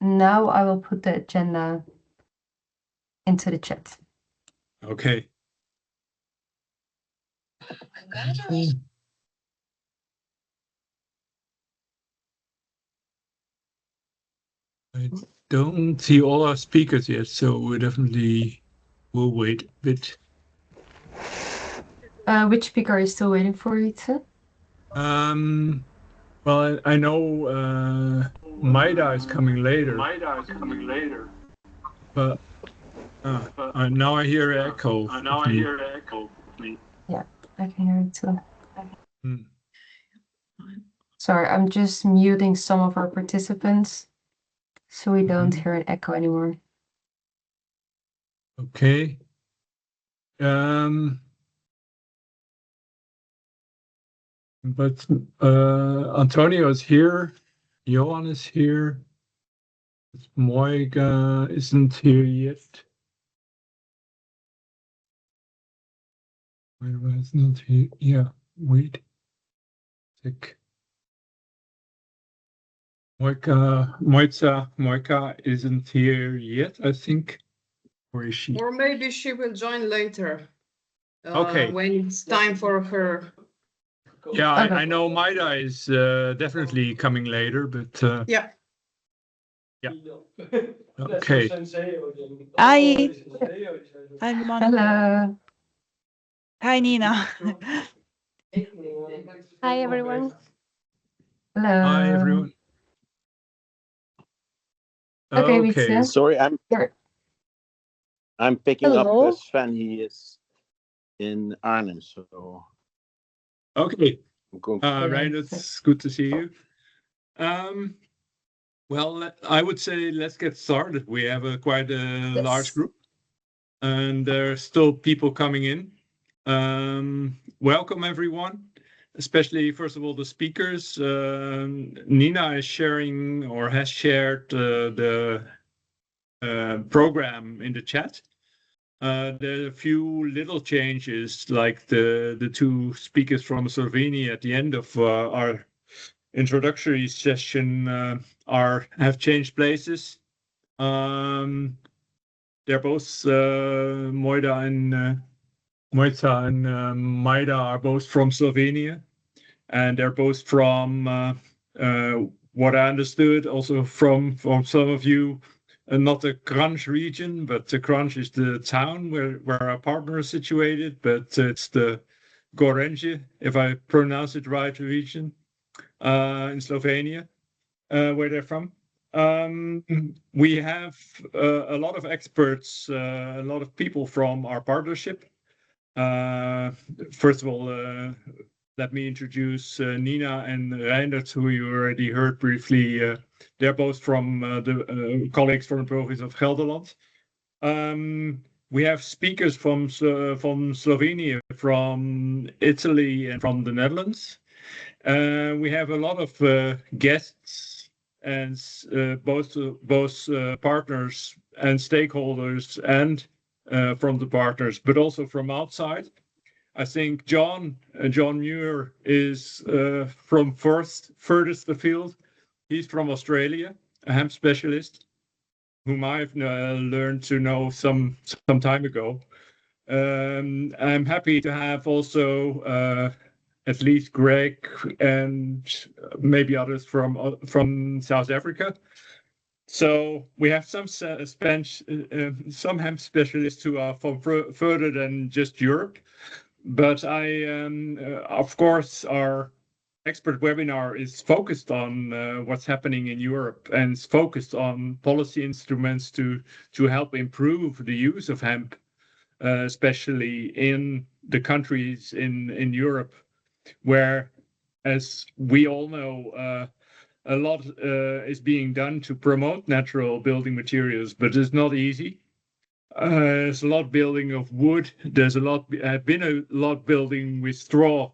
now I will put the agenda into the chat. Okay. I don't see all our speakers yet, so we definitely will wait a bit. Which speaker are you still waiting for, Jitse? Well, I know Maida is coming later. But now I hear echo. Yeah, I can hear it too. Hmm. Sorry, I'm just muting some of our participants so we don't hear an echo anymore. Okay. But Antonio is here. Johan is here. Moiga isn't here yet. Moiga is not here. Yeah, wait. Sec. Moika isn't here yet, I think. Where is she? Or maybe she will join later. Okay. When it's time for her. Yeah, I know Maida is definitely coming later, but Yeah. Yeah. Okay. Hi. Hi, Monica. Hello. Hi, Nina. Hi, everyone. Hello. Hi, everyone. Okay, Okay. Sorry, I'm picking Hello. up Sven. He is in Arnhem, so Okay. I'm going. Ryan, it's good to see you. Well, I would say let's get started. We have quite a large group, and there's still people coming in. Welcome, everyone, especially, first of all, the speakers. Nina is sharing or has shared the program in the chat. There are a few little changes, like the two speakers from Slovenia at the end of our introductory session have changed places. They're both Moita and Maida are both from Slovenia, and they're both from what I understood, also from some of you. Not the Kranj region, but the Kranj is the town where our partner is situated, but it's the Gorenje, if I pronounce it right, region in Slovenia, where they're from. We have a lot of experts, a lot of people from our partnership. First of all, let me introduce Nina and Reindert, who you already heard briefly. They're both from the colleagues from the province of Gelderland. We have speakers from Slovenia, from Italy, and from the Netherlands. We have a lot of guests and both partners and stakeholders, and from the partners, but also from outside. I think John Muir is from furthest afield. He's from Australia, a hemp specialist, whom I've learned to know some time ago. I'm happy to have also at least Greg and maybe others from South Africa. So we have some hemp specialists who are from further than just Europe. But of course, our expert webinar is focused on what's happening in Europe, and is focused on policy instruments to help improve the use of hemp, especially in the countries in Europe, where, as we all know, a lot is being done to promote natural building materials, but it's not easy. There's a lot building of wood. There's been a lot building with straw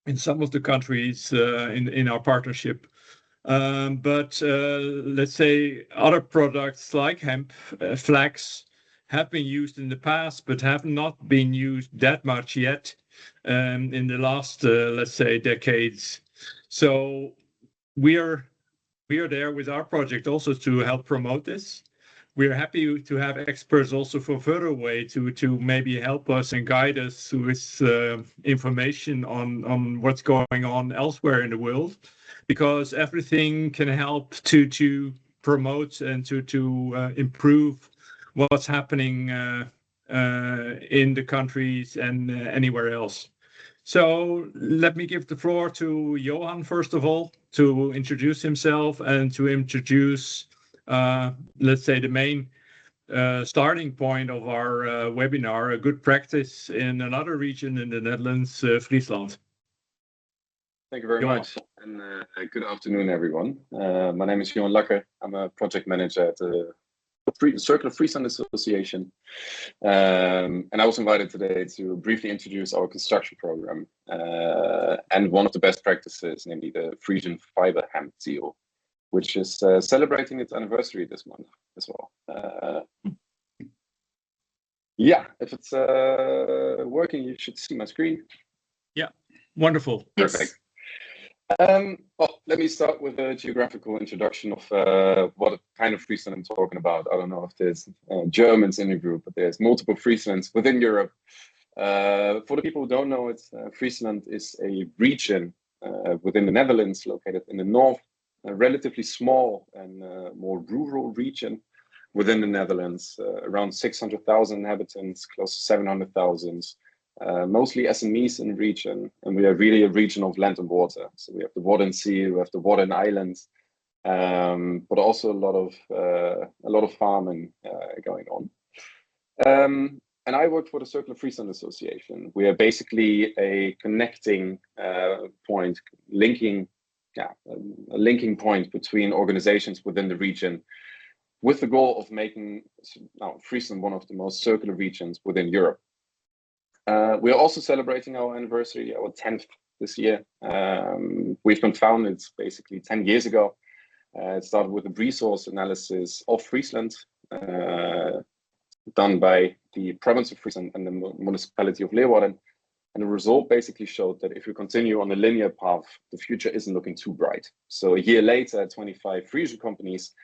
in some of the countries in our partnership. But let's say other products like hemp, flax, have been used in the past, but have not been used that much yet in the last, let's say, decades. So we are we are there with our project also to help promote this. We are happy to have experts also from further away to maybe help us and guide us with information on what's going on elsewhere in the world, because everything can help to promote and to improve what's happening in the countries and anywhere else. So let me give the floor to Johan, first of all, to introduce himself and to introduce, let's say, the main starting point of our webinar, a good practice in another region in the Netherlands, Friesland. Thank you very Johan. much, and good afternoon, everyone. My name is Johan Lakker. I'm a project manager at the Circular Friesland Association, and I was invited today to briefly introduce our construction program and one of the best practices, namely the Frisian fiber hemp seal, which is celebrating its anniversary this month as well. Yeah, if it's working, you should see my screen. Yeah, wonderful. Perfect. Well, let me start with a geographical introduction of what kind of Friesland I'm talking about. I don't know if there's Germans in the group, but there's multiple Frieslands within Europe. For the people who don't know it, Friesland is a region within the Netherlands, located in the north, a relatively small and more rural region within the Netherlands, around 600,000 inhabitants, close to 700,000. Mostly SMEs in the region, and we are really a region of land and water. So we have the Wadden Sea, we have the Wadden Islands, but also a lot of farming going on. And I work for the Circular Friesland Association. We are basically a connecting point, a linking point between organizations within the region, with the goal of making Friesland one of the most circular regions within Europe. We are also celebrating our anniversary, our 10th this year. We've been founded basically 10 years ago. It started with a resource analysis of Friesland, done by the province of Friesland and the municipality of Leeuwarden. And the result basically showed that if we continue on a linear path, the future isn't looking too bright. So a year later, 25 Frisian companies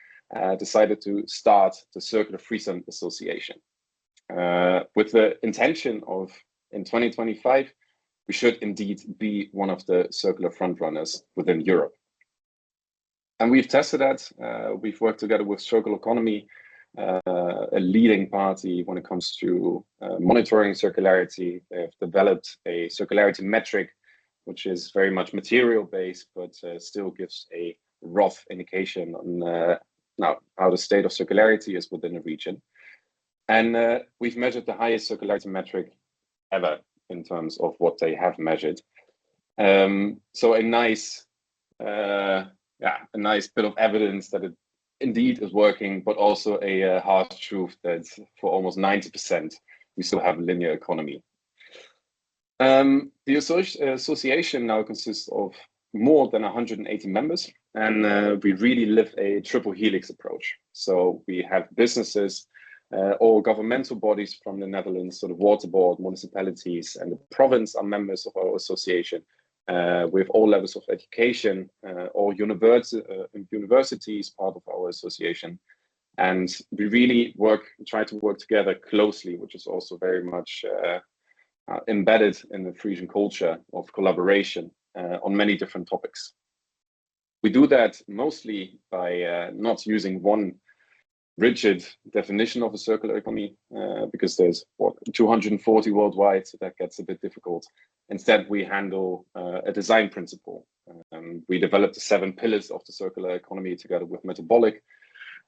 decided to start the Circular Friesland Association, with the intention of, in 2025, we should indeed be one of the circular frontrunners within Europe. And we've tested that. We've worked together with Circular Economy, a leading party when it comes to monitoring circularity. They have developed a circularity metric, which is very much material-based, but still gives a rough indication on how the state of circularity is within the region. And we've measured the highest circularity metric ever in terms of what they have measured. So a nice bit of evidence that it indeed is working, but also a harsh truth that for almost 90%, we still have a linear economy. The association now consists of more than 180 members, and we really live a triple helix approach. So we have businesses, all governmental bodies from the Netherlands, so the water board, municipalities, and the province are members of our association. We have all levels of education, all universities part of our association. And we really try to work together closely, which is also very much embedded in the Frisian culture of collaboration on many different topics. We do that mostly by not using one rigid definition of a circular economy, because there's 240 worldwide, so that gets a bit difficult. Instead, we handle a design principle. We developed the 7 pillars of the circular economy together with Metabolic,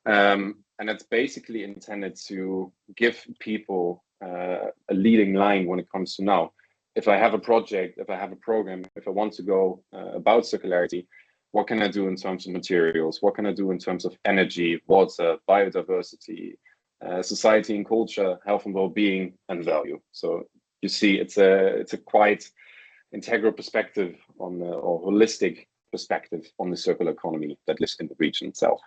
and that's basically intended to give people a leading line when it comes to now. If I have a project, if I have a program, if I want to go about circularity, what can I do in terms of materials? What can I do in terms of energy, water, biodiversity, society and culture, health and well-being, and value? So you see, it's a quite integral perspective on or holistic perspective on the circular economy that lives in the region itself.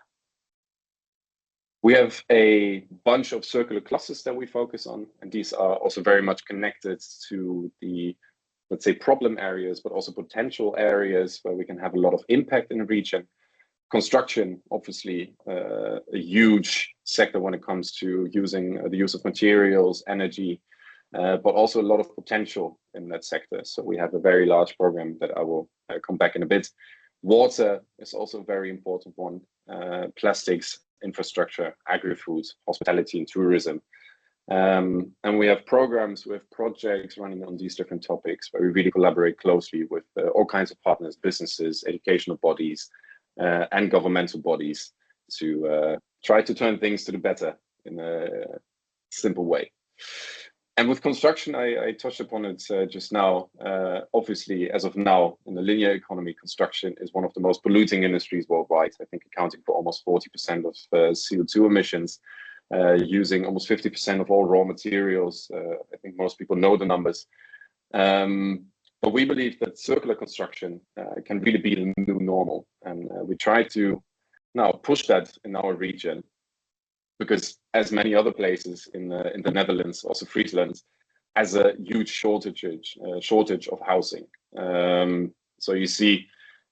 We have a bunch of circular clusters that we focus on, and these are also very much connected to the, let's say, problem areas, but also potential areas where we can have a lot of impact in the region. Construction, obviously, a huge sector when it comes to using the use of materials, energy, but also a lot of potential in that sector. So we have a very large program that I will come back in a bit. Water is also a very important one. Plastics, infrastructure, agri-food, hospitality, and tourism. And we have programs, we have projects running on these different topics where we really collaborate closely with all kinds of partners, businesses, educational bodies, and governmental bodies to try to turn things to the better in a simple way. And with construction, I touched upon it just now. Obviously, as of now, in the linear economy, construction is one of the most polluting industries worldwide, I think accounting for almost 40% of CO2 emissions, using almost 50% of all raw materials. I think most people know the numbers. But we believe that circular construction can really be the new normal. And we try to now push that in our region, because as many other places in the Netherlands, also Friesland, has a huge shortage of housing. So you see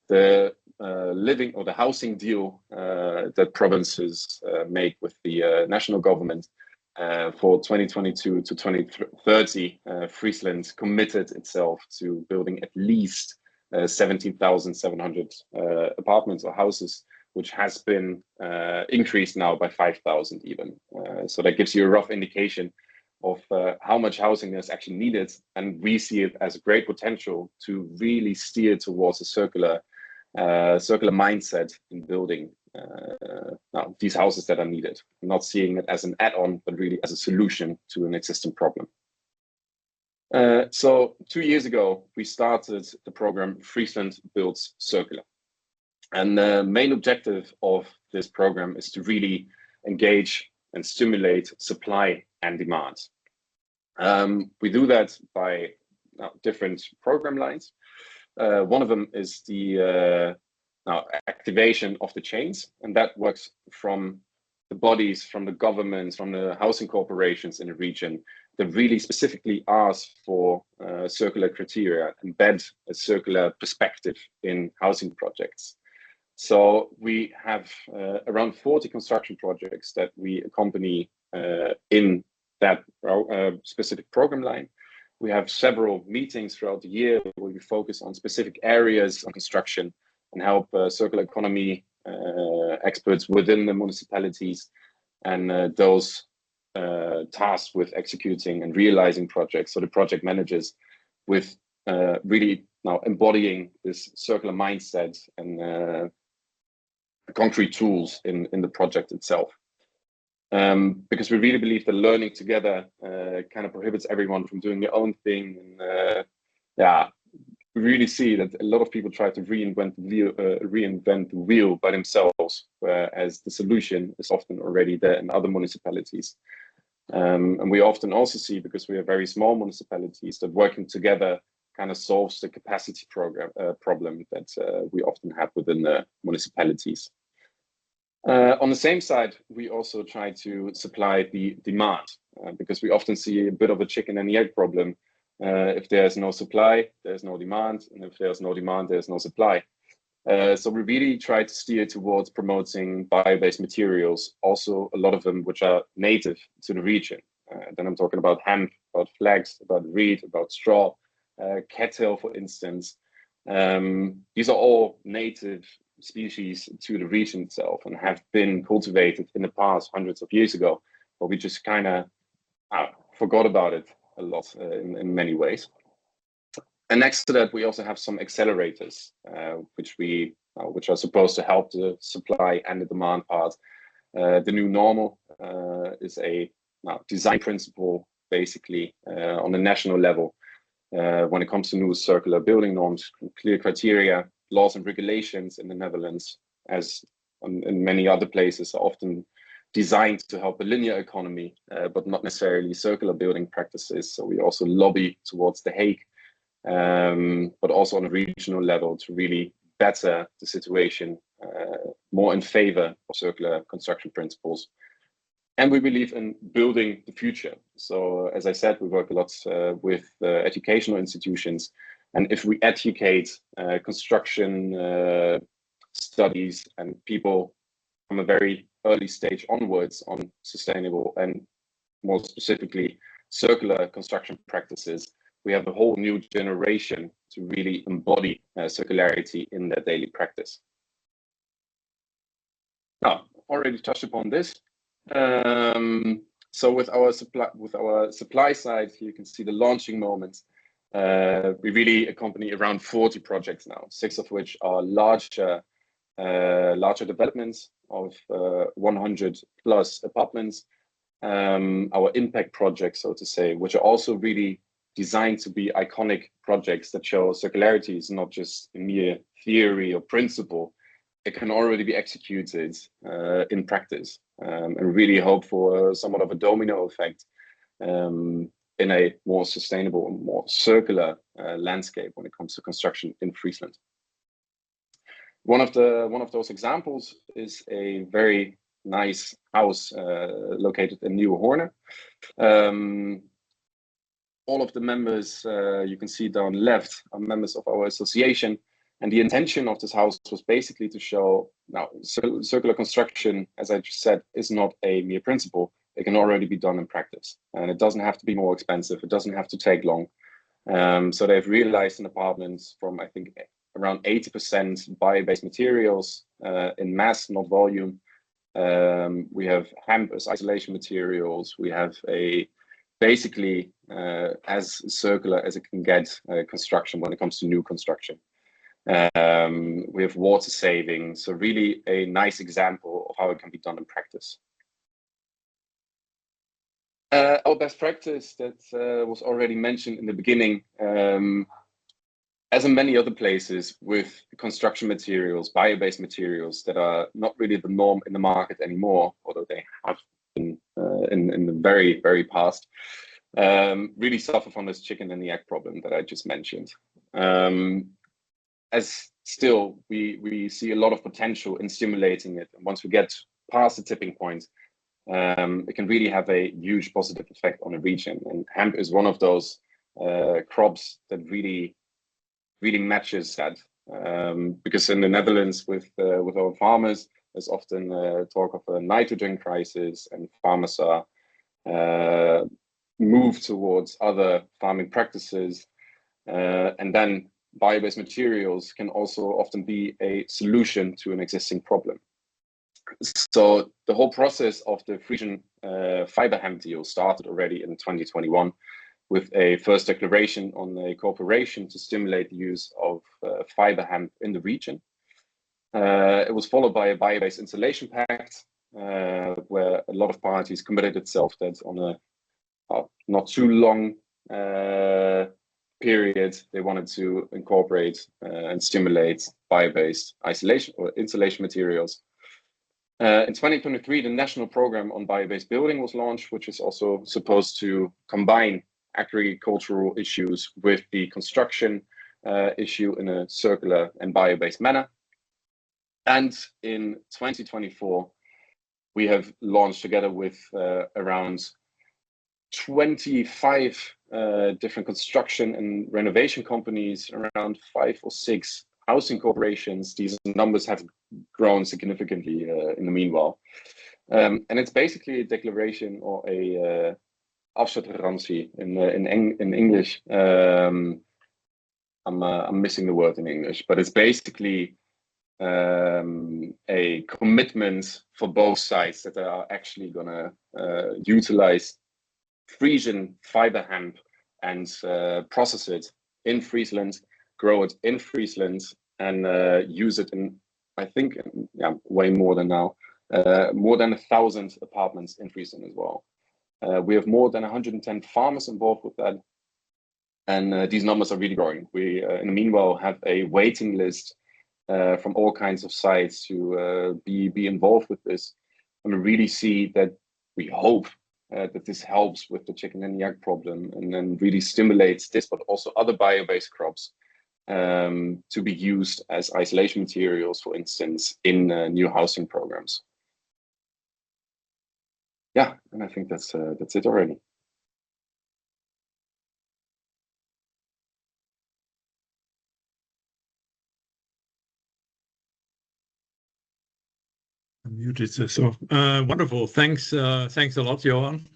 the living or the housing deal that provinces make with the national government for 2022 to 2030, Friesland committed itself to building at least 17,700 apartments or houses, which has been increased now by 5,000 even. So that gives you a rough indication of how much housing is actually needed. And we see it as a great potential to really steer towards a circular mindset in building now these houses that are needed, not seeing it as an add-on, but really as a solution to an existing problem. So 2 years ago, we started the program Friesland Builds Circular. And the main objective of this program is to really engage and stimulate supply and demand. We do that by different program lines. One of them is the activation of the chains, and that works from the bodies, from the governments, from the housing corporations in the region that really specifically ask for circular criteria, embed a circular perspective in housing projects. So we have around 40 construction projects that we accompany in that specific program line. We have several meetings throughout the year where we focus on specific areas of construction and help circular economy experts within the municipalities and those tasked with executing and realizing projects. So the project managers with really now embodying this circular mindset and concrete tools in the project itself. Because we really believe that learning together kind of prohibits everyone from doing their own thing. And we really see that a lot of people try to reinvent the wheel by themselves, whereas the solution is often already there in other municipalities. And we often also see, because we are very small municipalities, that working together kind of solves the capacity problem that we often have within the municipalities. On the same side, we also try to supply the demand because we often see a bit of a chicken and the egg problem. If there's no supply, there's no demand, and if there's no demand, there's no supply. So we really try to steer towards promoting bio-based materials, also a lot of them which are native to the region. Then I'm talking about hemp, about flax, about reed, about straw, cattail, for instance. These are all native species to the region itself and have been cultivated in the past hundreds of years ago, but we just kind of forgot about it a lot in many ways. And next to that, we also have some accelerators, which are supposed to help the supply and the demand part. The new normal is a design principle, basically, on the national level. When it comes to new circular building norms, clear criteria, laws and regulations in the Netherlands, as in many other places, are often designed to help the linear economy, but not necessarily circular building practices. So we also lobby towards The Hague, but also on a regional level to really better the situation, more in favor of circular construction principles. And we believe in building the future. So as I said, we work a lot with educational institutions. And if we educate construction studies and people from a very early stage onwards on sustainable and more specifically circular construction practices, we have a whole new generation to really embody circularity in their daily practice. Now, already touched upon this. So with our supply side, you can see the launching moments. We really accompany around 40 projects now, 6 of which are larger developments of 100 plus apartments. Our impact projects, so to say, which are also really designed to be iconic projects that show circularity is not just a mere theory or principle. It can already be executed in practice, and really hope for somewhat of a domino effect in a more sustainable and more circular landscape when it comes to construction in Friesland. One of those examples is a very nice house located in Nieuwe Hoorn. All of the members you can see down left are members of our association. And the intention of this house was basically to show now circular construction, as I just said, is not a mere principle. It can already be done in practice, and it doesn't have to be more expensive. It doesn't have to take long. So they've realized in apartments from, I think, around 80% bio-based materials in mass, not volume. We have hemp as isolation materials. We have a basically as circular as it can get construction when it comes to new construction. We have water saving, so really a nice example of how it can be done in practice. Our best practice that was already mentioned in the beginning, as in many other places with construction materials, bio-based materials that are not really the norm in the market anymore, although they have been in the very, very past, really suffer from this chicken and the egg problem that I just mentioned. As still, we see a lot of potential in stimulating it. And once we get past the tipping point, it can really have a huge positive effect on a region. And hemp is one of those crops that really matches that. Because in the Netherlands with our farmers, there's often talk of a nitrogen crisis, and farmers are moved towards other farming practices. And then bio-based materials can also often be a solution to an existing problem. So the whole process of the Frisian fiber hemp deal started already in 2021 with a first declaration on a cooperation to stimulate the use of fiber hemp in the region. It was followed by a bio-based installation pact where a lot of parties committed itself that on a not too long period, they wanted to incorporate and stimulate bio-based isolation or insulation materials. In 2023, the national program on bio-based building was launched, which is also supposed to combine agricultural issues with the construction issue in a circular and bio-based manner. And in 2024, we have launched together with around 25 different construction and renovation companies, around 5 or 6 housing corporations. These numbers have grown significantly in the meanwhile. And it's basically a declaration or a afzetgarantie in English. I'm missing the word in English, but it's basically a commitment for both sides that they are actually going to utilize Frisian fiber hemp and process it in Friesland, grow it in Friesland, and use it in, I think, way more than now, more than 1,000 apartments in Friesland as well. We have more than 110 farmers involved with that, and these numbers are really growing. We, in the meanwhile, have a waiting list from all kinds of sites to be involved with this, and we really see that we hope that this helps with the chicken and the egg problem, and then really stimulates this, but also other bio-based crops to be used as isolation materials, for instance, in new housing programs. Yeah, and I think that's it already. Muted. So wonderful. Thanks a lot, Johan.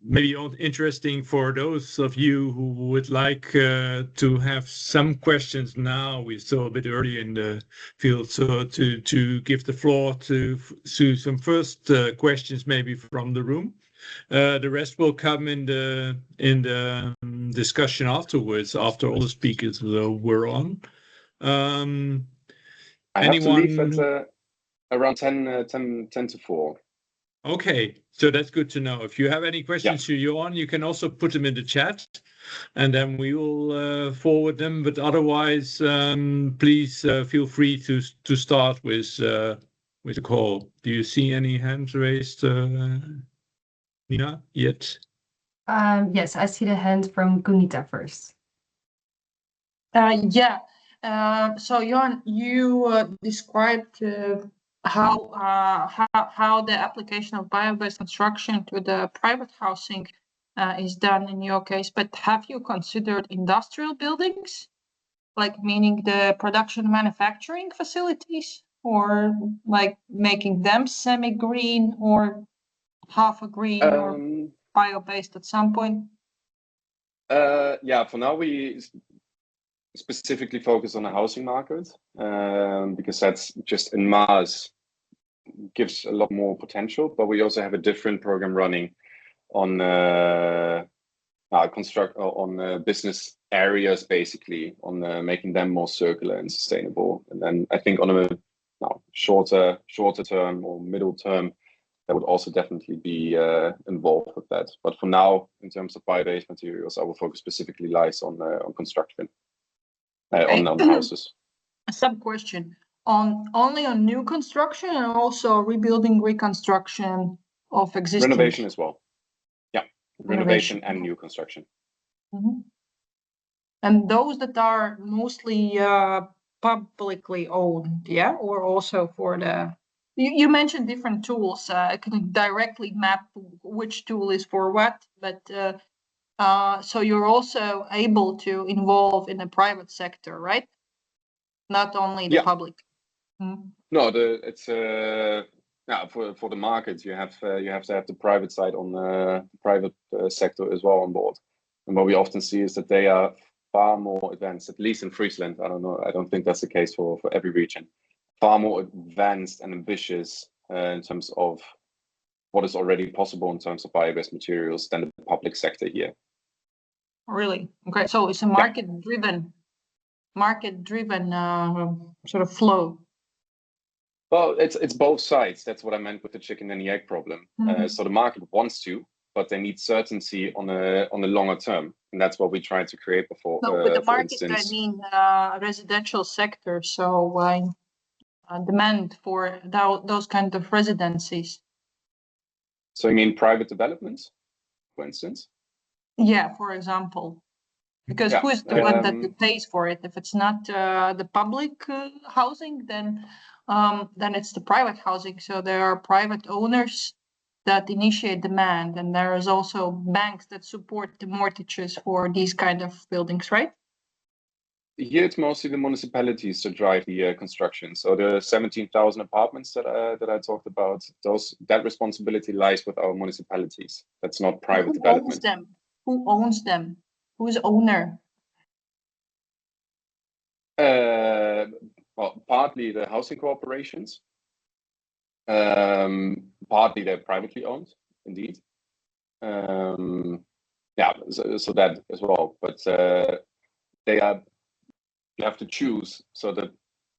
Maybe interesting for those of you who would like to have some questions now. We're still a bit early in the field, so to give the floor to some first questions, maybe from the room. The rest will come in the discussion afterwards, after all the speakers were on. I have to leave at around 10 to 4. Okay, so that's good to know. If you have any questions to Johan, you can also put them in the chat, and then we will forward them. But otherwise, please feel free to start with the call. Do you see any hands raised, Nina, yet? Yes, I see the hand from Gunita first. So Johan, you described how the application of bio-based construction to the private housing is done in your case, but have you considered industrial buildings, like meaning the production manufacturing facilities, or like making them semi-green or half a green or bio-based at some point? Yeah, for now we specifically focus on the housing market because that's just in mass gives a lot more potential. But we also have a different program running on business areas, basically on making them more circular and sustainable. And then I think on a shorter term or middle term, that would also definitely be involved with that. But for now, in terms of bio-based materials, our focus specifically lies on construction, on the houses. A sub-question. Only on new construction and also rebuilding, reconstruction of existing? Renovation as well. Yeah, renovation and new construction. Mm-hmm. And those that are mostly publicly owned, yeah? Or also for the... You mentioned different tools. I couldn't directly map which tool is for what, but so you're also able to involve in the private sector, right? Not only the public. Mm-hmm. No, it's for the market you have to have the private side on the private sector as well on board. And what we often see is that they are far more advanced, at least in Friesland. I don't know. I don't think that's the case for every region. Far more advanced and ambitious in terms of what is already possible in terms of bio-based materials than the public sector here. Really? Okay. So it's a market-driven sort of flow. Well, it's both sides. That's what I meant with the chicken and the egg problem. Mm-hmm. So the market wants to, but they need certainty on a longer term, and that's what we try to create before. No, with the market, I mean residential sector. So demand for those kind of residencies. So you mean private developments, for instance? Yeah, for example. Because who is the one that pays for it? If it's not the public housing, then it's the private housing. So there are private owners that initiate demand, and there is also banks that support the mortgages for these kind of buildings, right? Here it's mostly the municipalities that drive the construction. So the 17,000 apartments that I talked about, that responsibility lies with our municipalities. That's not private development. Who owns them? Who's owner? Well, partly the housing corporations. Partly they're privately owned, indeed. Yeah, so that as well. But you have to choose. So the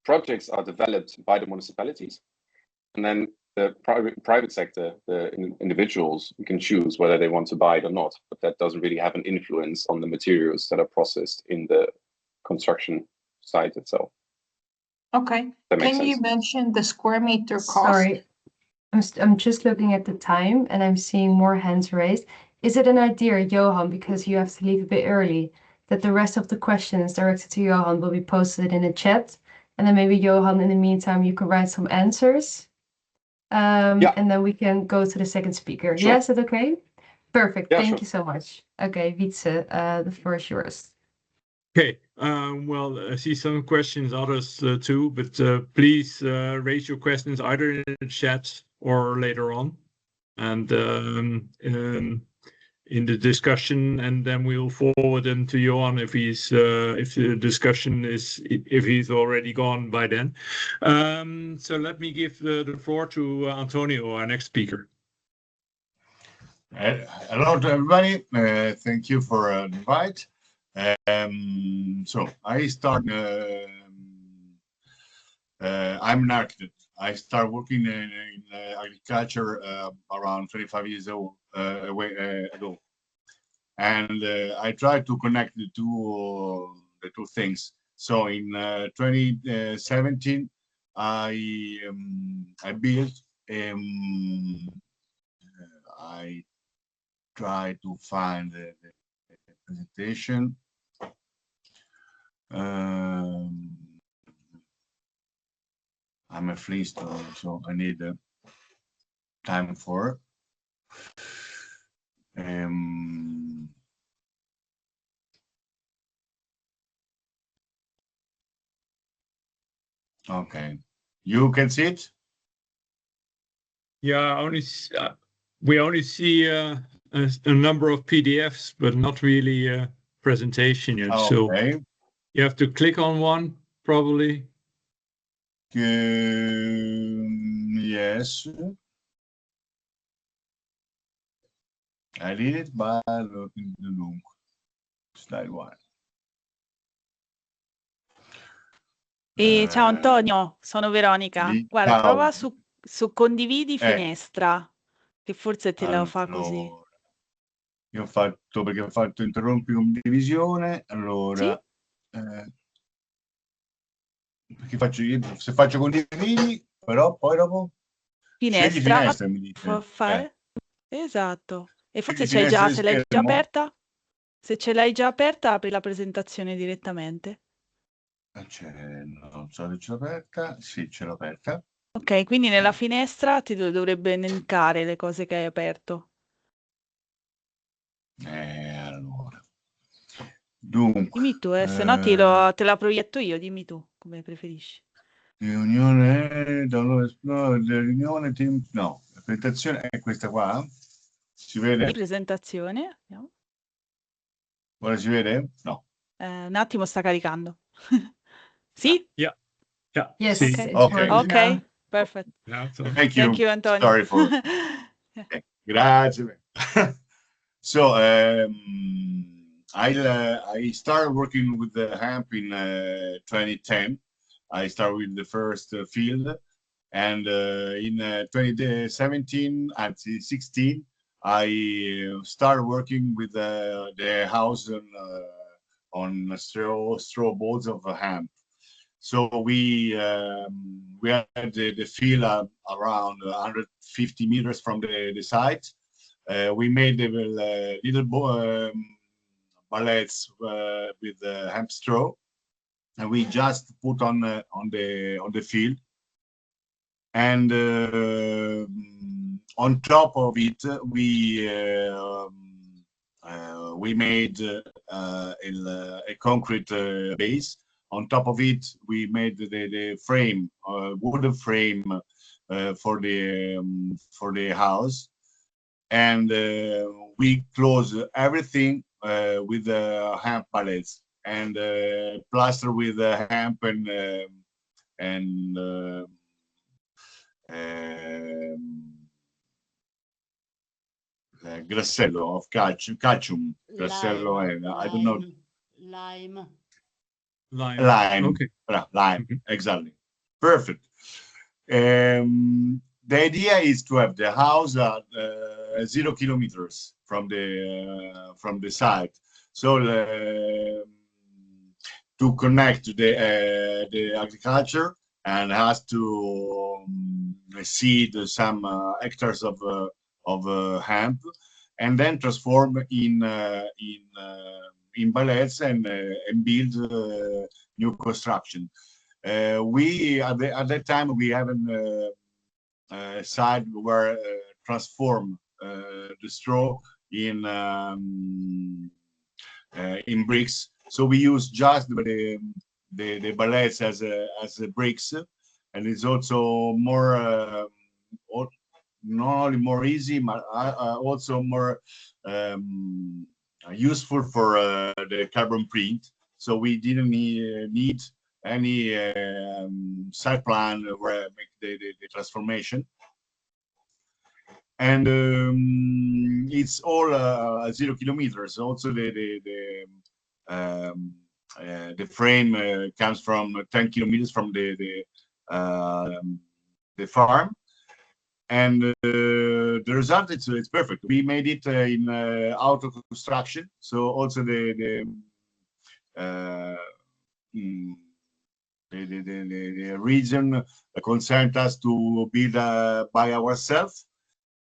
projects are developed by the municipalities, and then the private sector, the individuals, can choose whether they want to buy it or not. But that doesn't really have an influence on the materials that are processed in the construction site itself. Okay. Can you mention the square meter cost? Sorry, I'm just looking at the time and I'm seeing more hands raised. Is it an idea, Johan, because you have to leave a bit early, that the rest of the questions directed to Johan will be posted in the chat? And then maybe Johan, in the meantime, you can write some answers. And then we can go to the second speaker. Sure. Yeah, is that okay? Perfect. Yeah, Thank sure. you so much. Okay, Wietse, the floor is yours. Okay, Well, I see some questions, others too, but please raise your questions either in the chat or later on, and in the discussion, and then we'll forward them to Johan if if the discussion if he's already gone by then. So let me give the floor to Antonio, our next speaker. Hello to everybody. Thank you for the invite. So I start. I'm an architect. I started working in agriculture around 25 years old ago, and I tried to connect the two things. So in 2017, I built. I try to find the presentation. I'm a Flintstone, so I need time for. Okay, you can see it. Yeah, we only see a number of PDFs, but not really a presentation yet. Okay. So you have to click on one, probably. Yes. I did it by looking the link. Slide one. Ciao Antonio, sono Veronica. Guarda, ciao. prova su condividi finestra, che forse te la fa così. Io ho fatto, perché ho fatto interrompi condivisione, allora... Sì? Perché faccio io, se faccio condividi, però poi dopo... Finestra, Scegli finestra, mi dice. può fare? Esatto. E forse Scegli finestra di se l'hai già schermo. aperta? Se ce l'hai già aperta, apri la presentazione direttamente. Non so se ce l'ho aperta. Sì, ce l'ho aperta. Ok, quindi nella finestra ti dovrebbe elencare le cose che hai aperto. Allora. Dunque. Dimmi tu, se no te la proietto io, dimmi tu, come preferisci. Riunione, riunione, team, no, la presentazione è questa qua. Si vede? Di presentazione. Vediamo. Ora si vede? No. Un attimo, sta caricando. Sì? Yeah. Yeah. Yes, See. it's Okay. working now. Ok, perfect. Yeah, so- Thank you. Thank you, Antonio. Sorry for. Grazie. So I started working with the HAMP in 2010. I started with the first field, and in 2017 and 16, I started working with the house on straw boards of a HAMP. So we had the field around 150 meters from the site. We made the little ballets with hemp straw, and we just put on the field. And on top of it, we made a concrete base. On top of it, we made the frame, wooden frame for the house, and we close everything with the hemp pallets and plaster with the hemp and grassello of calcium. Grassello, I don't know. Lime. Okay. Lime, exactly. Perfect. The idea is to have the house at 0 kilometers from the site, so to connect the agriculture and has to seed some hectares of hemp, and then transform in ballets and build new construction. We at that time we haven't side where transform the straw in bricks. So we use just the ballets as bricks, and it's also more not only more easy, but also more useful for the carbon print. So we didn't need any site plan where I make the transformation. And it's all 0 kilometers. Also, the frame comes from 10 kilometers from the farm, and the result it's perfect. We made it in auto construction, so also the region consent us to build by ourselves.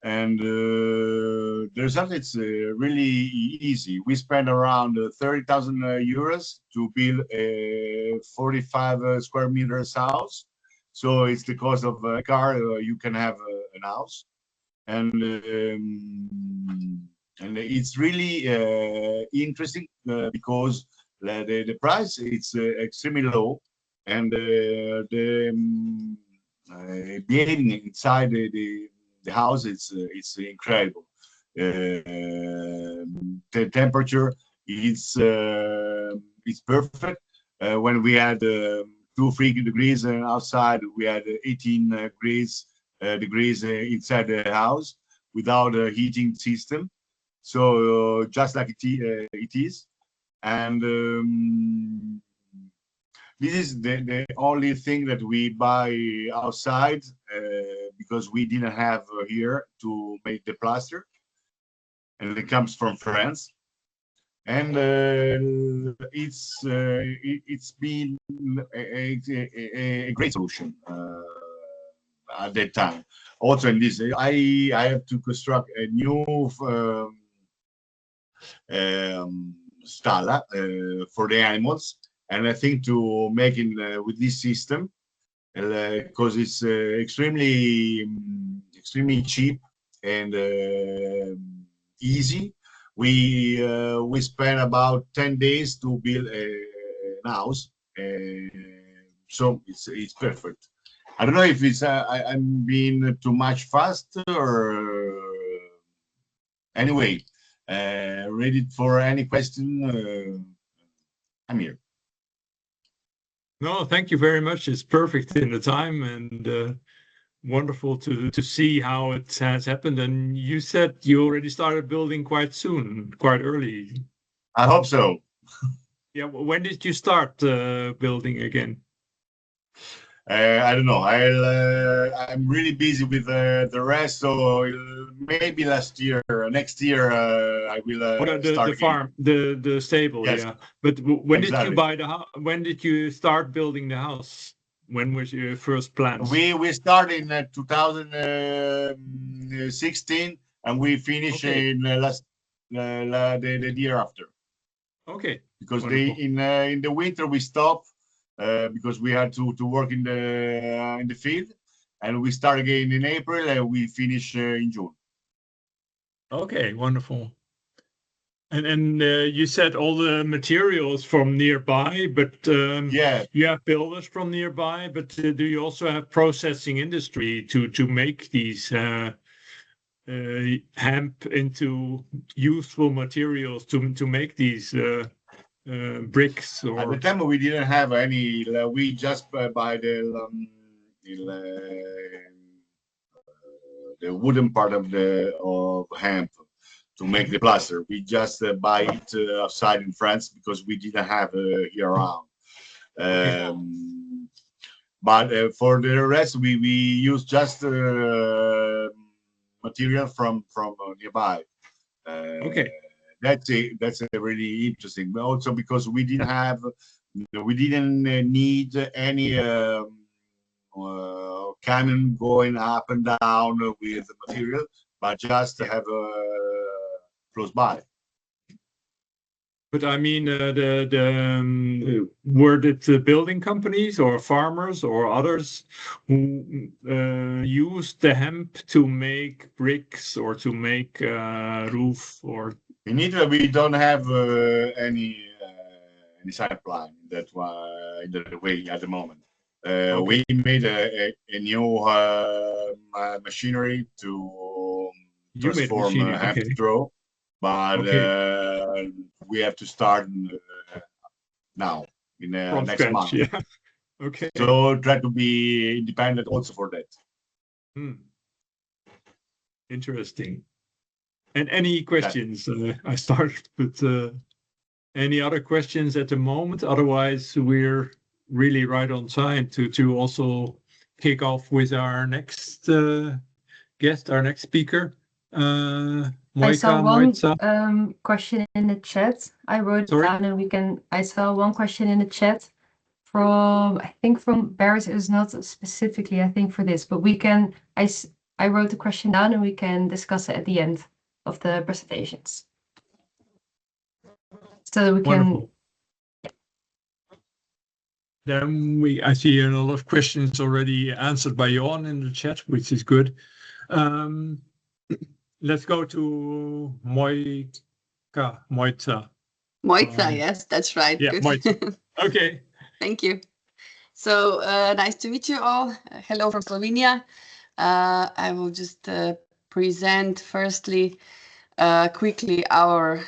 And the result it's really easy. We spend around 30,000 euros to build a 45 square meters house. So it's the cost of a car. You can have an house, and it's really interesting because the price it's extremely low, and the being inside the house it's incredible. The temperature is it's perfect. When we had 2-3 degrees outside, we had 18 degrees inside the house without a heating system. So just like it is, and this is the only thing that we buy outside because we didn't have here to make the plaster, and it comes from France. And it's been a great solution at that time. Also in this, I have to construct a new stalla for the animals, and I think to make it with this system because it's extremely cheap and easy. We spent about 10 days to build an house, so it's perfect. I don't know if it's I'm being too much fast or anyway. Ready for any question? I'm here. No, thank you very much. It's perfect in the time, and wonderful to see how it has happened. And you said you already started building quite soon, quite early. I hope so. Yeah, when did you start building again? I don't know. I'm really busy with the rest, so maybe next year I will start the farm, the stable. Yes. Yeah. But when did you Exactly. buy the house? When did you start building the house? When was your first plans? We started in 2016, and we finished Okay. in the year after. Okay. Because Wonderful. in the winter we stopped because we had to work in the field, and we start again in April, and we finish in June. Okay, wonderful. And you said all the materials from nearby, but Yeah, you have builders from nearby, but do you also have processing industry to make these hemp into useful materials to make these bricks at the or time we didn't have any. We just buy the wooden part of hemp to make the plaster. We just buy it outside in France because we didn't have here around. But for the rest, we use just material from nearby. Okay. That's a really interesting. But also because we didn't need any cannon going up and down with the material, but just have close by. But I mean, were it the building companies or farmers or others who used the hemp to make bricks or to make roof or? In Italy, we don't have any design plan that in that way at the moment. Okay. We made a new machinery to You made transform machining. hemp Okay. straw, but Okay. we have to start now in From next scratch. month. Yeah. Okay. So try to be independent also for that. Interesting. And any questions? I started with any other questions at the moment? Otherwise, we're really right on time to also kick off with our next guest, our next speaker. I saw Moika, one question in the chat. I wrote it Sorry? down and we can. I saw one question in the chat from, I think from Barrett. It was not specifically, I think, for this, but we can. I wrote the question down and we can discuss it at the end of the presentations. So that we can. Wonderful. Then I see a lot of questions already answered by Johan in the chat, which is good. Let's go to Moita. Moita, yes, that's right. Yeah, Good. Moita. Okay. Thank you. So nice to meet you all. Hello from Slovenia. I will just present firstly quickly our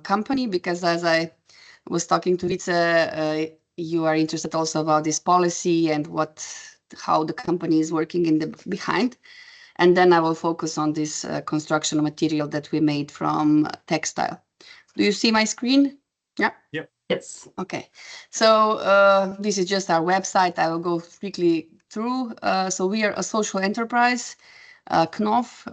company, because as I was talking to Vice, you are interested also about this policy and how the company is working in the behind. And then I will focus on this construction material that we made from textile. Do you see my screen? Yeah. Yep. Yes. Okay. So this is just our website. I will go quickly through. So we are a social enterprise, Knopf.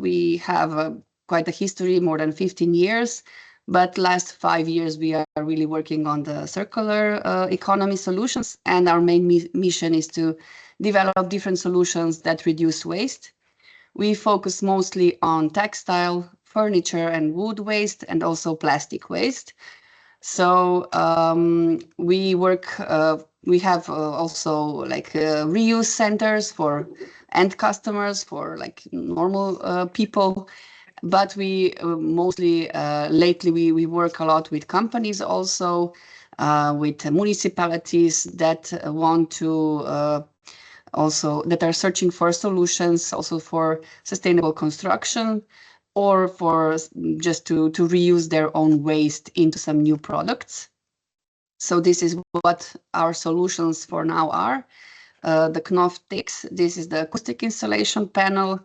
We have quite a history, more than 15 years. But last 5 years, we are really working on the circular economy solutions. And our main mission is to develop different solutions that reduce waste. We focus mostly on textile, furniture and wood waste, and also plastic waste. So we work, we have also like reuse centers for end customers, for like normal people. But we mostly, lately, we work a lot with companies also, with municipalities that want to also, that are searching for solutions also for sustainable construction, or for just to reuse their own waste into some new products. So this is what our solutions for now are. The Knopf TX, this is the acoustic installation panel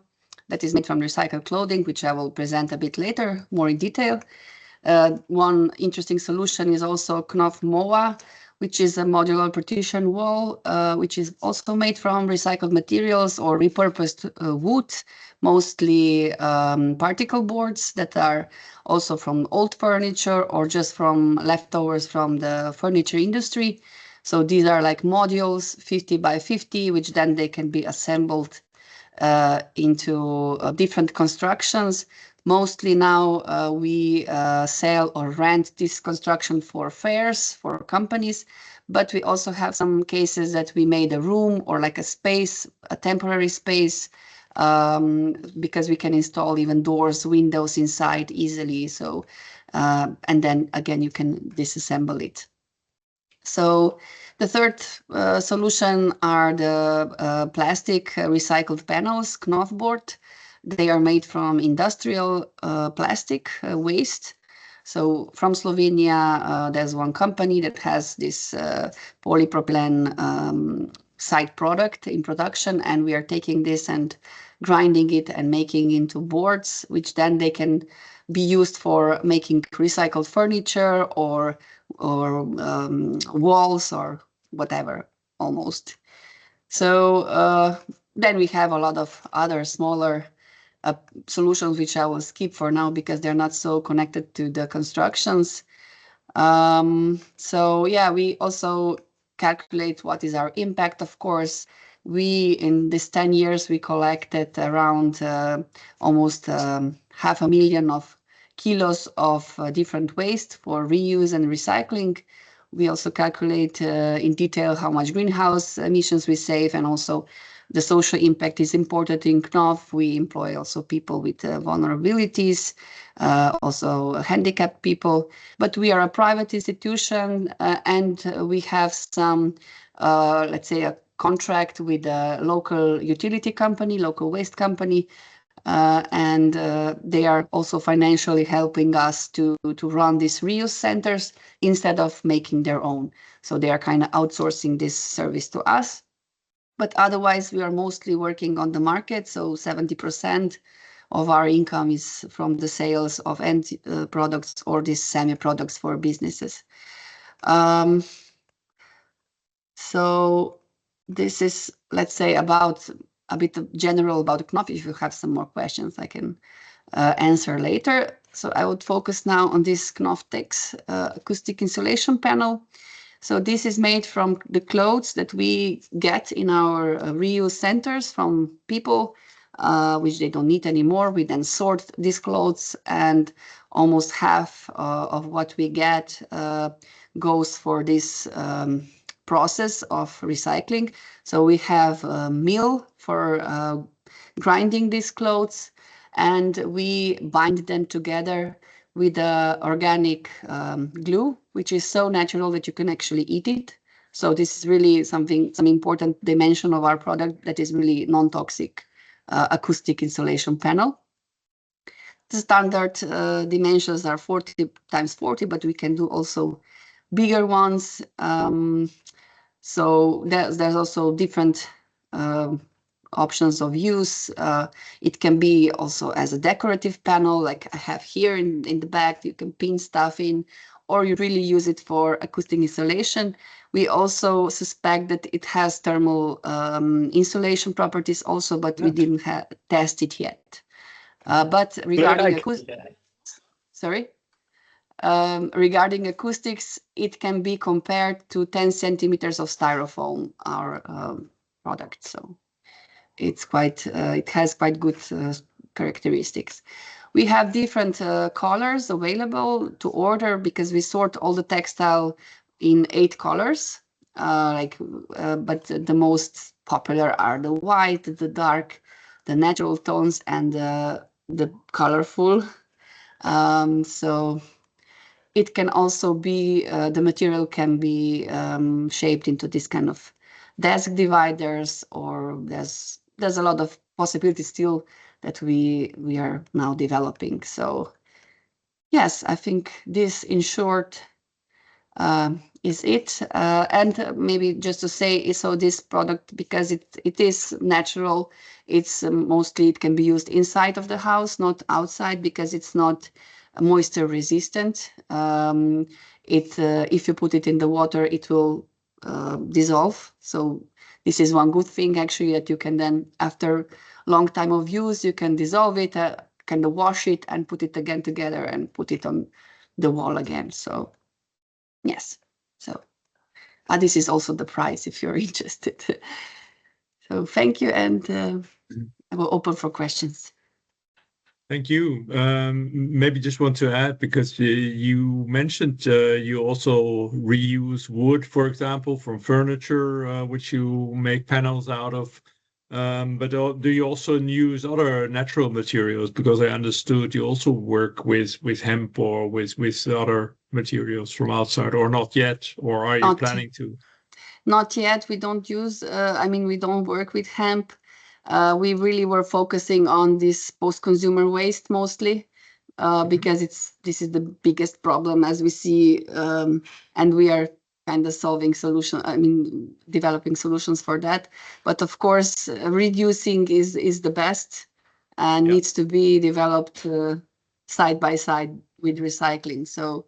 that is made from recycled clothing, which I will present a bit later, more in detail. One interesting solution is also Knopf MOA, which is a modular partition wall, which is also made from recycled materials or repurposed wood, mostly particle boards that are also from old furniture or just from leftovers from the furniture industry. So these are like modules 50 by 50, which then they can be assembled into different constructions. Mostly now we sell or rent this construction for fairs, for companies, but we also have some cases that we made a room or like a space, a temporary space, because we can install even doors, windows inside easily. So, and then again, you can disassemble it. So the third solution are the plastic recycled panels, Knopf board. They are made from industrial plastic waste. So from Slovenia, there's one company that has this polypropylene side product in production, and we are taking this and grinding it and making into boards, which then they can be used for making recycled furniture or walls or whatever, almost. So then we have a lot of other smaller solutions, which I will skip for now because they're not so connected to the constructions. So yeah, we also calculate what is our impact. Of course, in this 10 years, we collected around almost 500,000 of kilos of different waste for reuse and recycling. We also calculate in detail how much greenhouse emissions we save, and also the social impact is important in Knopf. We employ also people with vulnerabilities, also handicapped people. But we are a private institution, and we have some, let's say, a contract with a local utility company, local waste company, and they are also financially helping us to run these reuse centers instead of making their own. So they are kind of outsourcing this service to us. But otherwise, we are mostly working on the market. So 70% of our income is from the sales of end products or these semi-products for businesses. So this is, let's say, about a bit of general about Knopf. If you have some more questions, I can answer later. So I would focus now on this Knopf-Tex acoustic insulation panel. So this is made from the clothes that we get in our reuse centers from people, which they don't need anymore. We then sort these clothes, and almost half of what we get goes for this process of recycling. So we have a mill for grinding these clothes, and we bind them together with organic glue, which is so natural that you can actually eat it. So this is really some important dimension of our product that is really non-toxic acoustic insulation panel. The standard dimensions are 40 times 40, but we can do also bigger ones. So there's also different options of use. It can be also as a decorative panel, like I have here in the back. You can pin stuff in, or you really use it for acoustic insulation. We also suspect that it has thermal insulation properties also, but we didn't test it yet. But regarding regarding acoustics, it can be compared to 10 centimeters of styrofoam, our product. So it's quite, it has quite good characteristics. We have different colors available to order because we sort all the textile in 8 colors. But the most popular are the white, the dark, the natural tones, and the colorful. So it can also be, the material can be shaped into this kind of desk dividers, or there's a lot of possibilities still that we are now developing. So yes, I think this in short is it. And maybe just to say, so this product, because it is natural, it's mostly, it can be used inside of the house, not outside, because it's not moisture resistant. If you put it in the water, it will dissolve. So this is one good thing actually, that you can then, after long time of use, you can dissolve it, kind of wash it and put it again together and put it on the wall again. So yes, so this is also the price if you're interested. So thank you, and I will open for questions. Thank you. Maybe just want to add, because you mentioned you also reuse wood, for example, from furniture, which you make panels out of. But do you also use other natural materials? Because I understood you also work with hemp or with other materials from outside, or not yet, or are you planning to? Not yet. We don't use, we don't work with hemp. We really were focusing on this post-consumer waste mostly, because this is the biggest problem as we see, and we are kind of developing solutions for that. But of course, reducing is the best, and needs to be developed side by side with recycling. So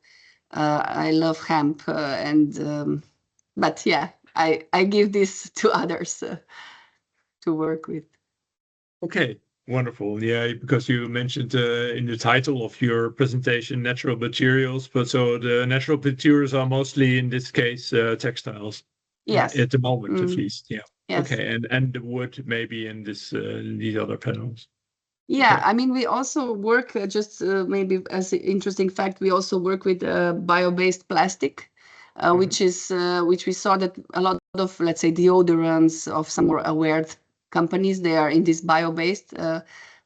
I love hemp, but yeah, I give this to others to work with. Okay, wonderful. Yeah, because you mentioned in the title of your presentation natural materials, but so the natural materials are mostly in this case textiles. Yes. At the moment, at least. Yeah. Yes. Okay, and the wood maybe in these other panels. Yeah, okay. We also work, maybe as an interesting fact, we also work with bio-based plastic, which we saw that a lot of, let's say, deodorants of some more aware companies. They are in this bio-based,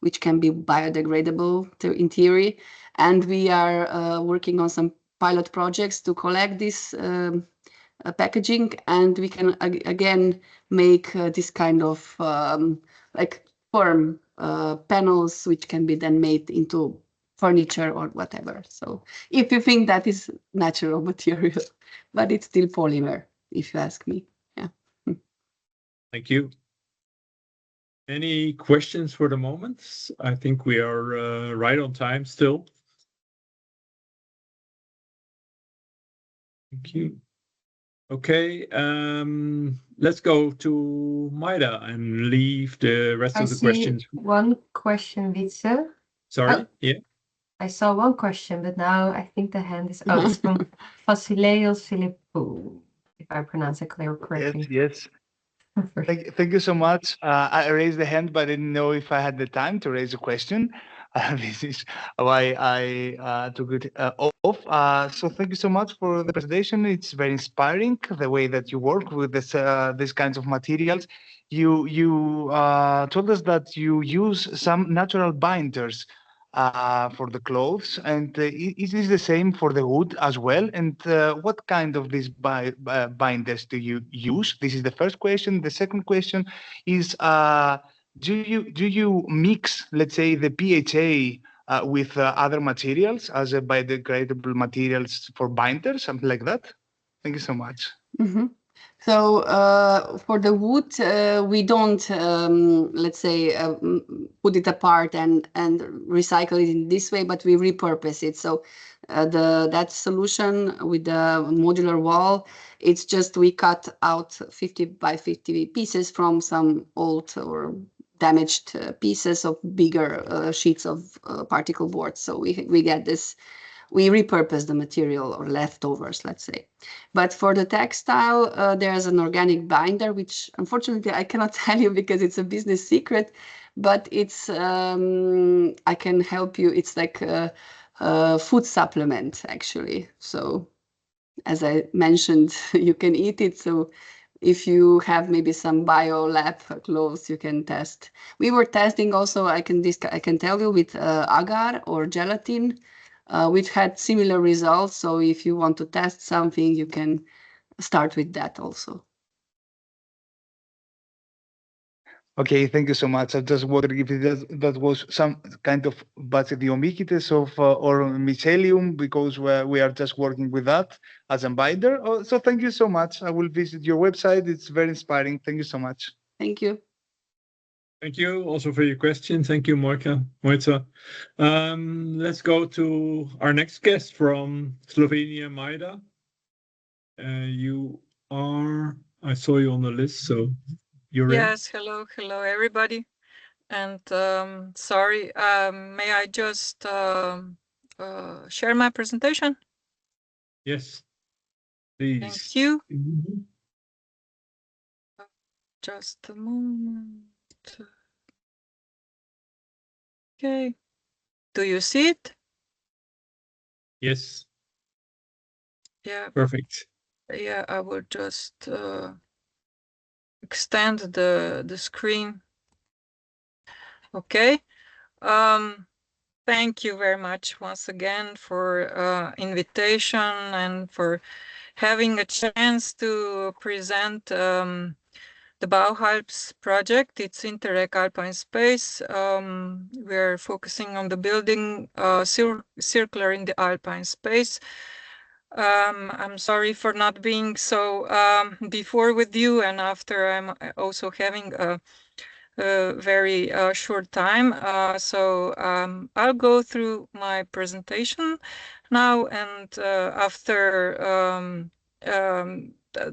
which can be biodegradable in theory. And we are working on some pilot projects to collect this packaging, and we can again make this kind of like firm panels, which can be then made into furniture or whatever. So if you think that is natural material, but it's still polymer, if you ask me. Yeah. Thank you. Any questions for the moment? I think we are right on time still. Thank you. Okay, let's go to Maida and leave the rest of the questions. One question, Wietse. Sorry, yeah. I saw one question, but now I think the hand is out. It's from Vasileios Philippou, if I pronounce it correctly. Yes. Thank you so much. I raised the hand, but I didn't know if I had the time to raise a question. This is why I took it off. So thank you so much for the presentation. It's very inspiring, the way that you work with these kinds of materials. You told us that you use some natural binders for the clothes, and is this the same for the wood as well? And what kind of these binders do you use? This is the first question. The second question is, do you mix, let's say, the PHA with other materials as a biodegradable materials for binders, something like that? Thank you so much. Mm-hmm. So for the wood, we don't, let's say, put it apart and recycle it in this way, but we repurpose it. So that solution with the modular wall, it's just we cut out 50 by 50 pieces from some old or damaged pieces of bigger sheets of particle board. So we get this. We repurpose the material or leftovers, let's say. But for the textile, there's an organic binder, which unfortunately I cannot tell you because it's a business secret, but it's, I can help you. It's like a food supplement, actually. So as I mentioned, you can eat it. So if you have maybe some bio lab clothes, you can test. We were testing also, I can tell you, with agar or gelatin, which had similar results. So if you want to test something, you can start with that also. Okay, thank you so much. I just wondered if that was some kind of basidiomycetes or mycelium, because we are just working with that as a binder. Oh, so thank you so much. I will visit your website. It's very inspiring. Thank you so much. Thank you. Thank you also for your question. Thank you, Mojca. Let's go to our next guest from Slovenia, Maida. I saw you on the list, so you're in. Yes, hello everybody. And sorry, may I just share my presentation? Yes, please. Thank you. Just a moment. Okay. Do you see it? Yes. Yeah. Perfect. Yeah, I will just extend the screen. Okay. Thank you very much once again for invitation and for having a chance to present the Bauhalps project. It's Interreg Alpine Space. We're focusing on the building circular in the Alpine space. I'm sorry for not being so before with you, and after I'm also having a very short time. So I'll go through my presentation now, and after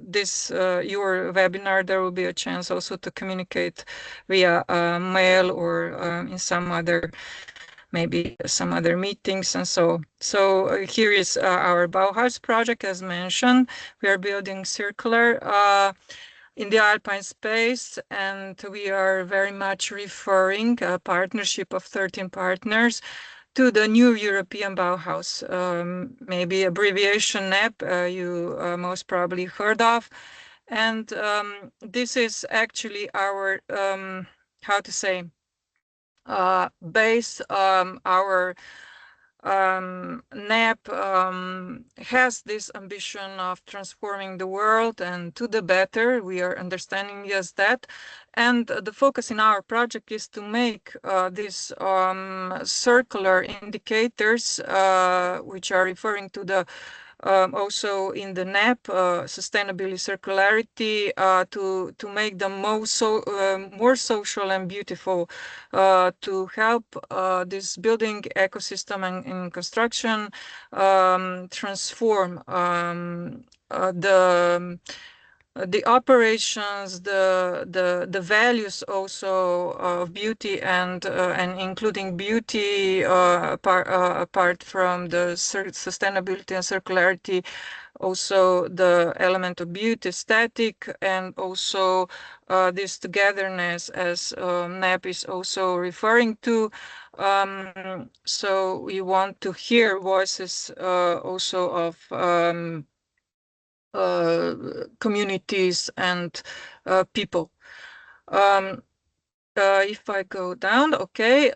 this your webinar, there will be a chance also to communicate via mail or in some other, maybe some other meetings and so. So here is our Bauhaus project. As mentioned, we are building circular in the Alpine space, and we are very much referring a partnership of 13 partners to the new European Bauhaus, maybe abbreviation NEP you most probably heard of. And this is actually our, how to say, base. Our NAP has this ambition of transforming the world and to the better. We are understanding as that. And the focus in our project is to make these circular indicators, which are referring to the also in the NAP, sustainability circularity, to make them more social and beautiful, to help this building ecosystem and construction transform the operations, the values also of beauty and including beauty apart from the sustainability and circularity, also the element of beauty, aesthetic, and also this togetherness, as NAP is also referring to. So we want to hear voices also of communities and people. If I go down, okay.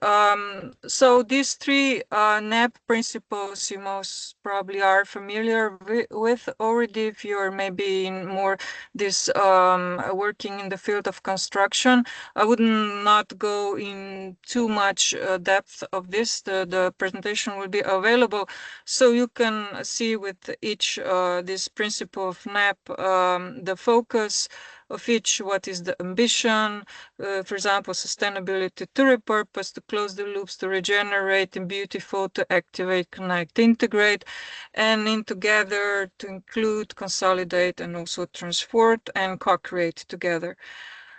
So these three NAP principles you most probably are familiar with already if you're maybe in more this working in the field of construction. I would not go in too much depth of this. The presentation will be available, so you can see with each this principle of NAP the focus of each, what is the ambition, for example, sustainability, to repurpose, to close the loops, to regenerate, and beautiful, to activate, connect, integrate, and in together, to include, consolidate, and also transform and co-create together.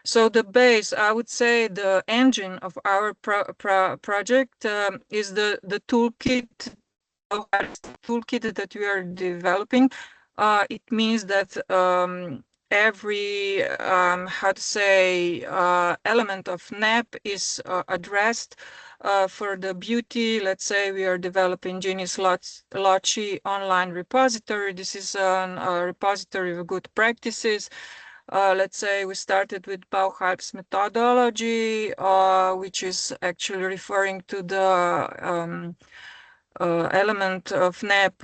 So the base, I would say, the engine of our project is the toolkit, that we are developing. It means that every how to say element of NAP is addressed. For the beauty, let's say we are developing Genius Loci online repository. This is a repository of good practices. Let's say we started with Bauhaus methodology, which is actually referring to the element of NAP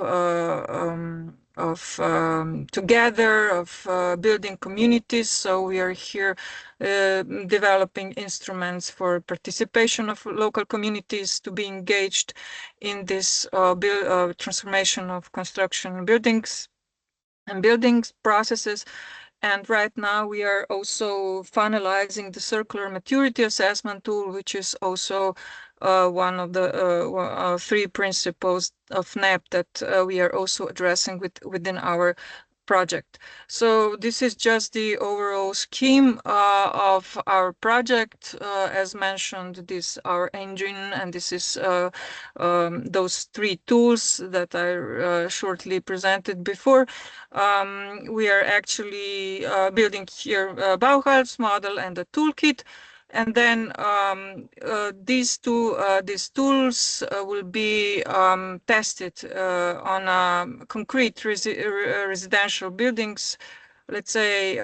together, of building communities. So we are here developing instruments for participation of local communities to be engaged in this transformation of construction buildings and buildings processes. And right now we are also finalizing the circular maturity assessment tool, which is also one of the three principles of NAP that we are also addressing within our project. So this is just the overall scheme of our project. As mentioned, this our engine, and this is those three tools that I shortly presented before. We are actually building here a Bauhaus model and a toolkit. And then these tools will be tested on concrete residential buildings. Let's say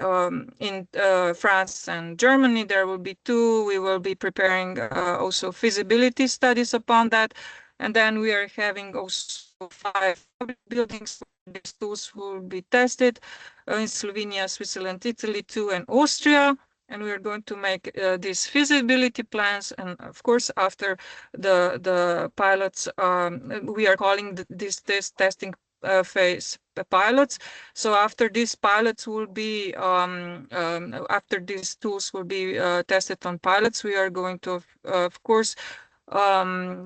in France and Germany, there will be two. We will be preparing also feasibility studies upon that. And then we are having also 5 public buildings. These tools will be tested in Slovenia, Switzerland, Italy, too, and Austria. And we are going to make these feasibility plans. And of course, after the pilots, we are calling this testing phase pilots. So after these pilots will be, after these tools will be tested on pilots, we are going to, of course,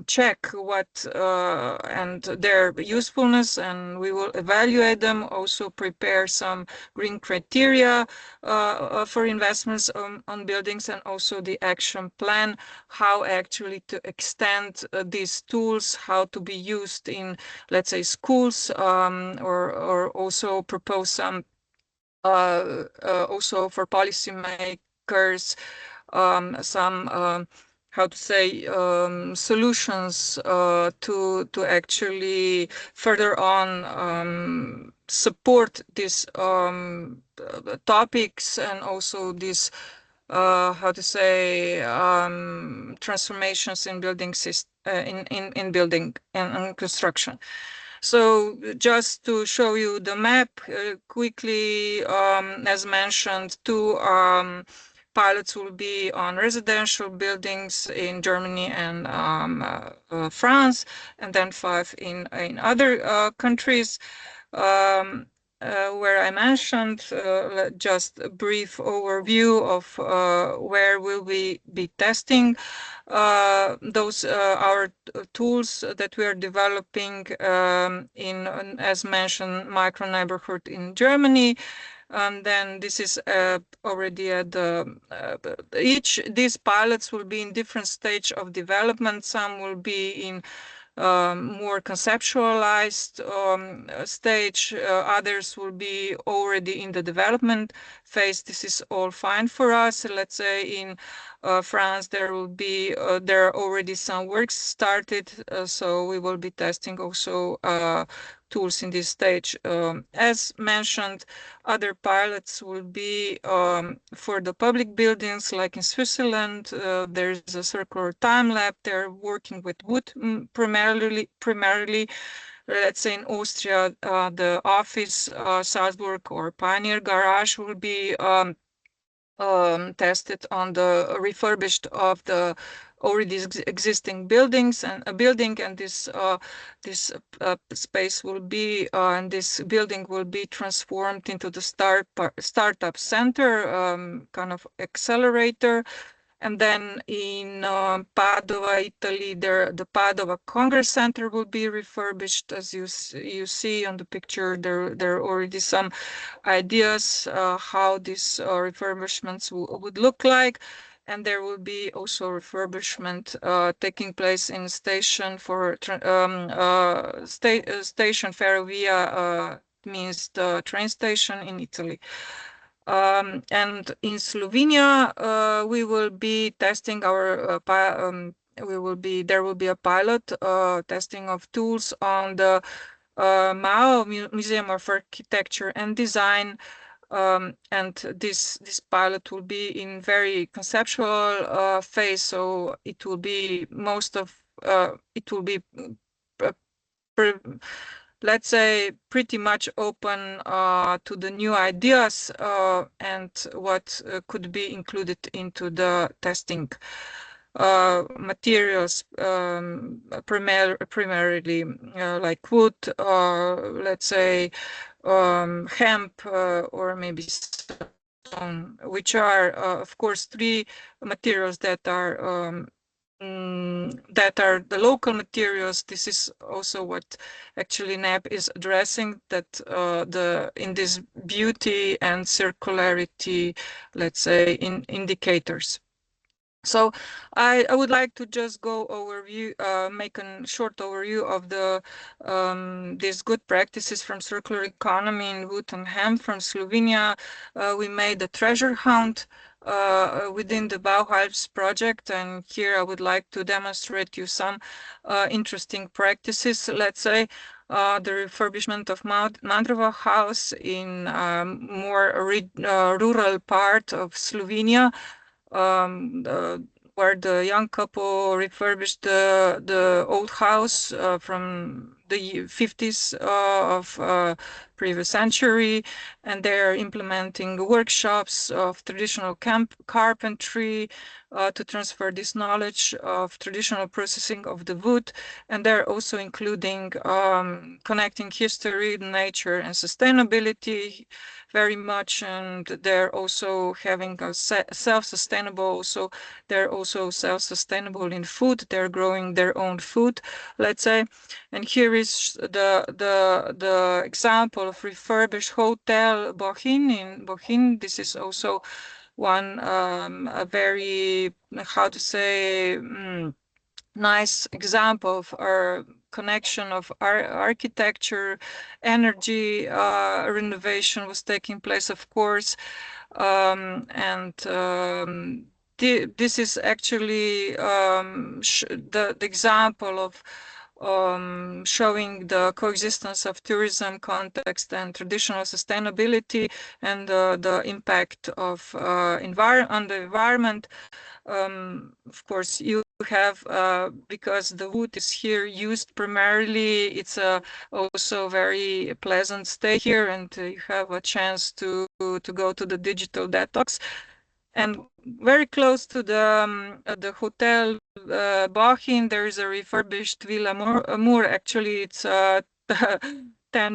check what and their usefulness, and we will evaluate them, also prepare some green criteria for investments on buildings, and also the action plan, how actually to extend these tools, how to be used in, let's say, schools, or also propose some also for policymakers, some how to say, solutions to actually further on support these topics, and also these how to say, transformations in building in building and construction. So just to show you the map quickly, as mentioned, two pilots will be on residential buildings in Germany and France, and then 5 in other countries. Where I mentioned just a brief overview of where will we be testing those our tools that we are developing in, as mentioned, micro neighborhood in Germany. And then this is already at the these pilots will be in different stage of development. Some will be in more conceptualized stage. Others will be already in the development phase. This is all fine for us. Let's say in France, there will be there are already some works started, so we will be testing also tools in this stage. As mentioned, other pilots will be for the public buildings, like in Switzerland. There's a circular time lab. They're working with wood primarily. Let's say in Austria, the office Salzburg or Pioneer Garage will be tested on the refurbished of the already existing buildings, and a building, and this space will be and this building will be transformed into the startup center, kind of accelerator. And then in Padova, Italy, the Padova Congress Center will be refurbished. As you see on the picture, there are already some ideas how these refurbishments would look like. And there will be also refurbishment taking place in station for station Ferrovia, means the train station in Italy. And in Slovenia, we will be testing our there will be a pilot testing of tools on the Mao Museum of Architecture and Design. And this pilot will be in very conceptual phase, so it will be it will be let's say pretty much open to the new ideas and what could be included into the testing materials, primarily like wood, let's say hemp, or maybe stone, which are of course 3 materials that are the local materials. This is also what actually NAP is addressing, that in this beauty and circularity, let's say, in indicators. So I would like to just go overview, make a short overview of these good practices from circular economy in wood and hemp from Slovenia. We made a treasure hunt within the Bauhaus project, and here I would like to demonstrate you some interesting practices. Let's say the refurbishment of Mandrova house in more rural part of Slovenia, where the young couple refurbished the old house from the 50s of previous century, and they're implementing workshops of traditional carpentry to transfer this knowledge of traditional processing of the wood. And they're also including connecting history, nature, and sustainability very much. And they're also having a self-sustainable, so they're also self-sustainable in food. They're growing their own food, let's say. And here is the example of refurbished hotel Bohin in Bohin. This is also one a very, how to say, nice example of our connection of architecture, energy renovation was taking place, of course, and this is actually the example of showing the coexistence of tourism context and traditional sustainability and the impact of on the environment. Of course, you have, because the wood is here used primarily, it's also very pleasant stay here, and you have a chance to go to the digital detox. And very close to the hotel Bochin, there is a refurbished Villa Moor. Actually, it's 10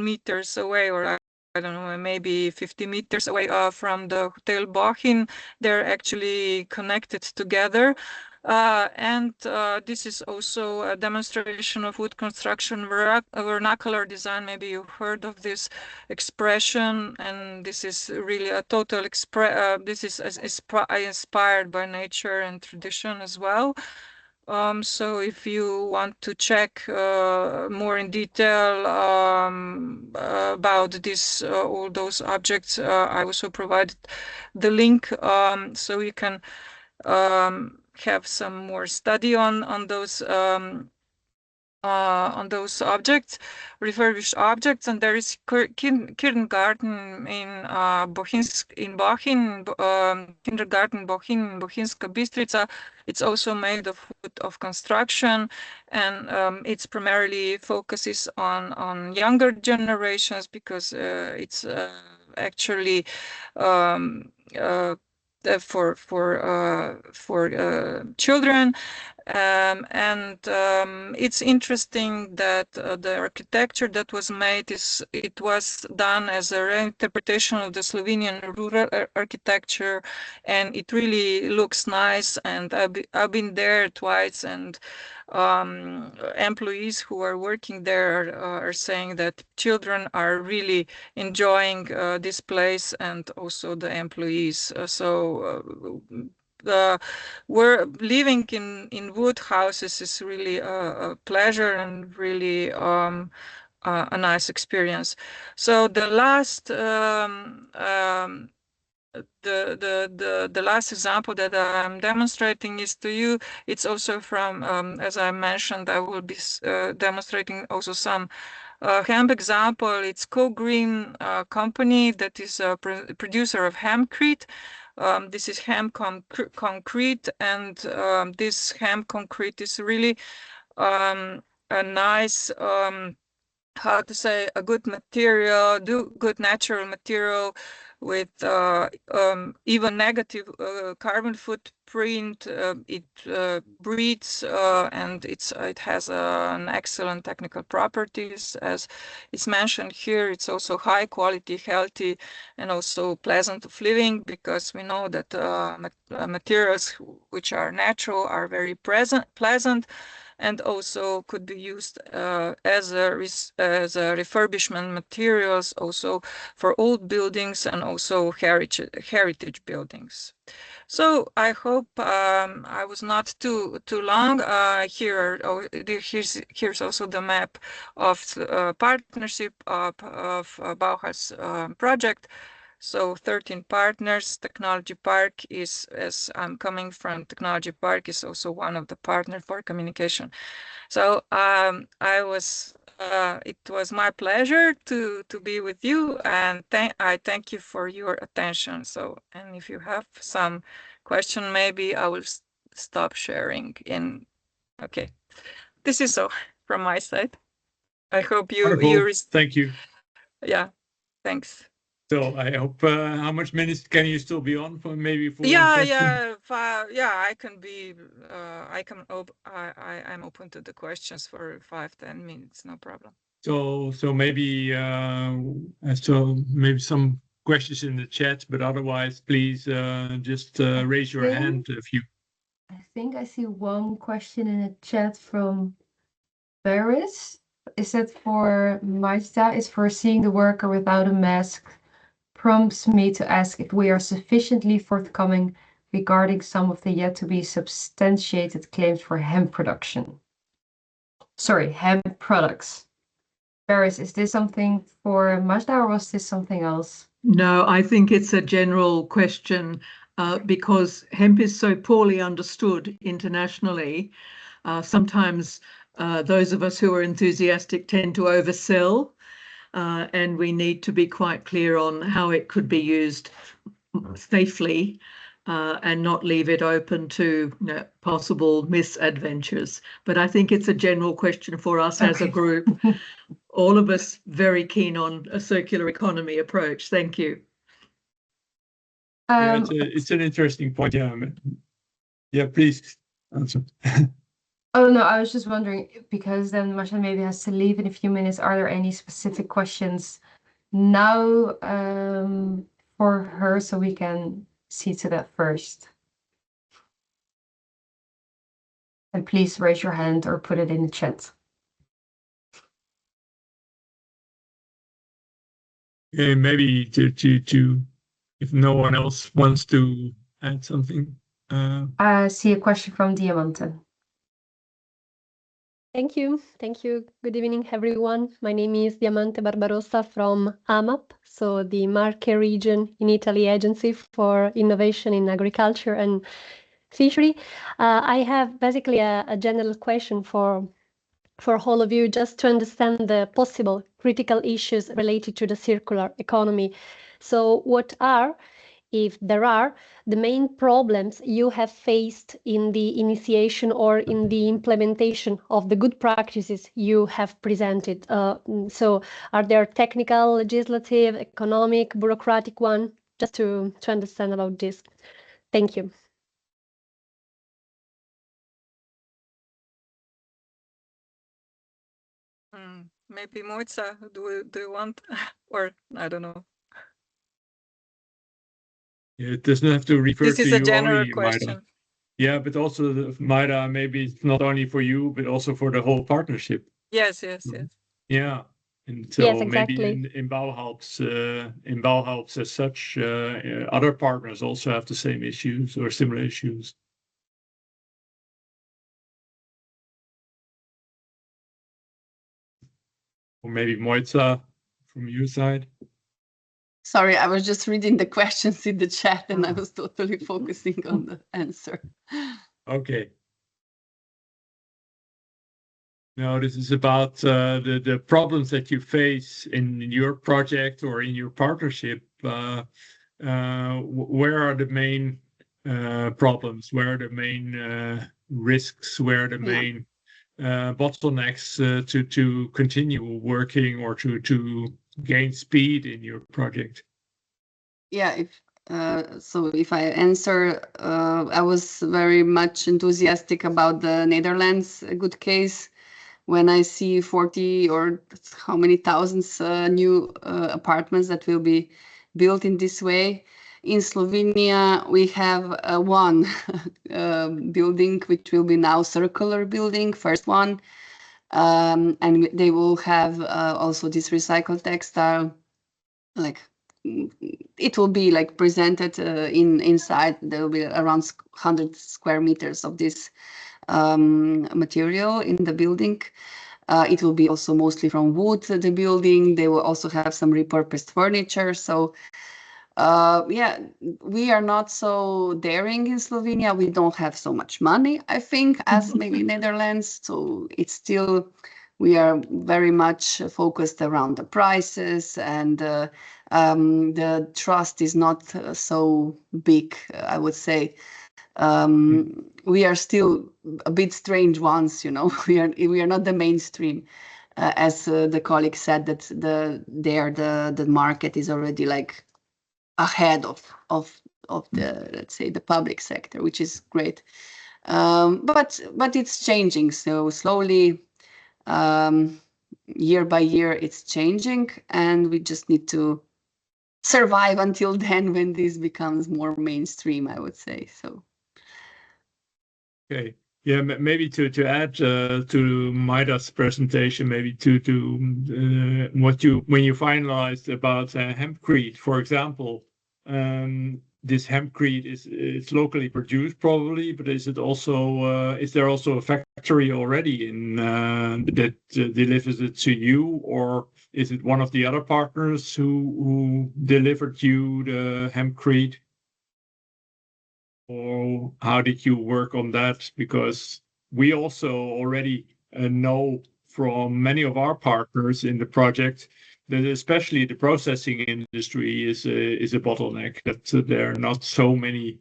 meters away, or I don't know, maybe 50 meters away from the Hotel Bochin. They're actually connected together. And this is also a demonstration of wood construction vernacular design. Maybe you heard of this expression, and this is really a total this is inspired by nature and tradition as well. So if you want to check more in detail about this, all those objects, I also provided the link, so you can have some more study on those objects, refurbished objects. And there is kindergarten in Bochin, kindergarten Bochinska Bystrica. It's also made of wood of construction, and it's primarily focuses on younger generations, because it's actually for children. And it's interesting that the architecture that was made it was done as a reinterpretation of the Slovenian rural architecture, and it really looks nice. And I've been there twice, and employees who are working there are saying that children are really enjoying this place, and also the employees. We're living in wood houses is really a pleasure, and really a nice experience. So the last the last example that I'm demonstrating is to you. It's also from, as I mentioned, I will be demonstrating also some hemp example. It's Co-Green company that is a producer of hempcrete. This is hemp concrete, and this hemp concrete is really a nice, how to say, a good material, good natural material with even negative carbon footprint. It breathes, and it has an excellent technical properties, as it's mentioned here. It's also high quality, healthy, and also pleasant of living, because we know that materials which are natural are very pleasant, and also could be used as a refurbishment materials, also for old buildings and also heritage buildings. So I hope I was not too long. Here's also the map of partnership of Bauhaus project. So 13 partners. Technology Park is, as I'm coming from Technology Park, is also one of the partners for communication. So it was my pleasure to be with you, and I thank you for your attention. So, and if you have some question, maybe I will stop sharing. Okay, this is all from my side. I hope you. Thank you. Yeah, thanks. So I hope, how much minutes can you still be on for, maybe for one Yeah, question? I can be, I'm open to the questions for 5-10 minutes, no problem. So maybe maybe some questions in the chat, but otherwise, please just raise your hand if you. I think I see one question in the chat from Paris. Is that for Majda? Is for seeing the worker without a mask prompts me to ask if we are sufficiently forthcoming regarding some of the yet to be substantiated claims for hemp production. Sorry, hemp products. Paris, is this something for Majda, or was this something else? No, I think it's a general question because hemp is so poorly understood internationally. Sometimes those of us who are enthusiastic tend to oversell, and we need to be quite clear on how it could be used safely and not leave it open to possible misadventures. But I think it's a general question for us as a group. All of us very keen on a circular economy approach. Thank you. Yeah, it's an interesting point. Yeah, please answer. Oh no, I was just wondering, because then Marcia maybe has to leave in a few minutes. Are there any specific questions now for her, so we can see to that first? And please raise your hand or put it in the chat. Yeah, maybe to if no one else wants to add something. I see a question from Diamante. Thank you. Thank you. Good evening, everyone. My name is Diamante Barbarossa from AMAP, so the Marche region in Italy agency for innovation in agriculture and fishery. I have basically a general question for all of you, just to understand the possible critical issues related to the circular economy. So what are, if there are, the main problems you have faced in the initiation or in the implementation of the good practices you have presented? So are there technical, legislative, economic, bureaucratic one? Just to understand about this. Thank you. Maybe Moitza, do you want, or I don't know. Yeah, it doesn't have to refer This to is a you general only, question. Maida. Yeah, but also, Maida, maybe it's not only for you, but also for the whole partnership. Yes. Yeah, and so Yes, maybe exactly. in Bauhelps as such, other partners also have the same issues or similar issues. Or maybe Moitza from your side. Sorry, I was just reading the questions in the chat and I was totally focusing on the answer. Okay. No, this is about the problems that you face in your project or in your partnership. Where are the main problems? Where are the main risks? Where are the main bottlenecks to continue working or to gain speed in your project? Yeah, so if I answer, I was very much enthusiastic about the Netherlands, a good case. When I see 40 or how many thousands new apartments that will be built in this way. In Slovenia, we have one building, which will be now circular building, first one. And they will have also this recycled textile, like it will be like presented inside. There will be around 100 square meters of this material in the building. It will be also mostly from wood, the building. They will also have some repurposed furniture. So yeah, we are not so daring in Slovenia. We don't have so much money, I think, as maybe Netherlands. So it's still, we are very much focused around the prices, and the trust is not so big, I would say. We are still a bit strange ones, you know. We are not the mainstream, as the colleague said, that the market is already like ahead of the, let's say, the public sector, which is great. But it's changing so slowly. Year by year, it's changing, and we just need to survive until then, when this becomes more mainstream, I would say. So. Okay. Yeah, maybe to add to Maida's presentation, maybe to what when you finalized about hempcrete, for example, this hempcrete it's locally produced probably, but is it also is there also a factory already in that delivers it to you, or is it one of the other partners who delivered you the hempcrete? or how did you work on that? Because we also already know from many of our partners in the project that especially the processing industry is a bottleneck, that there are not so many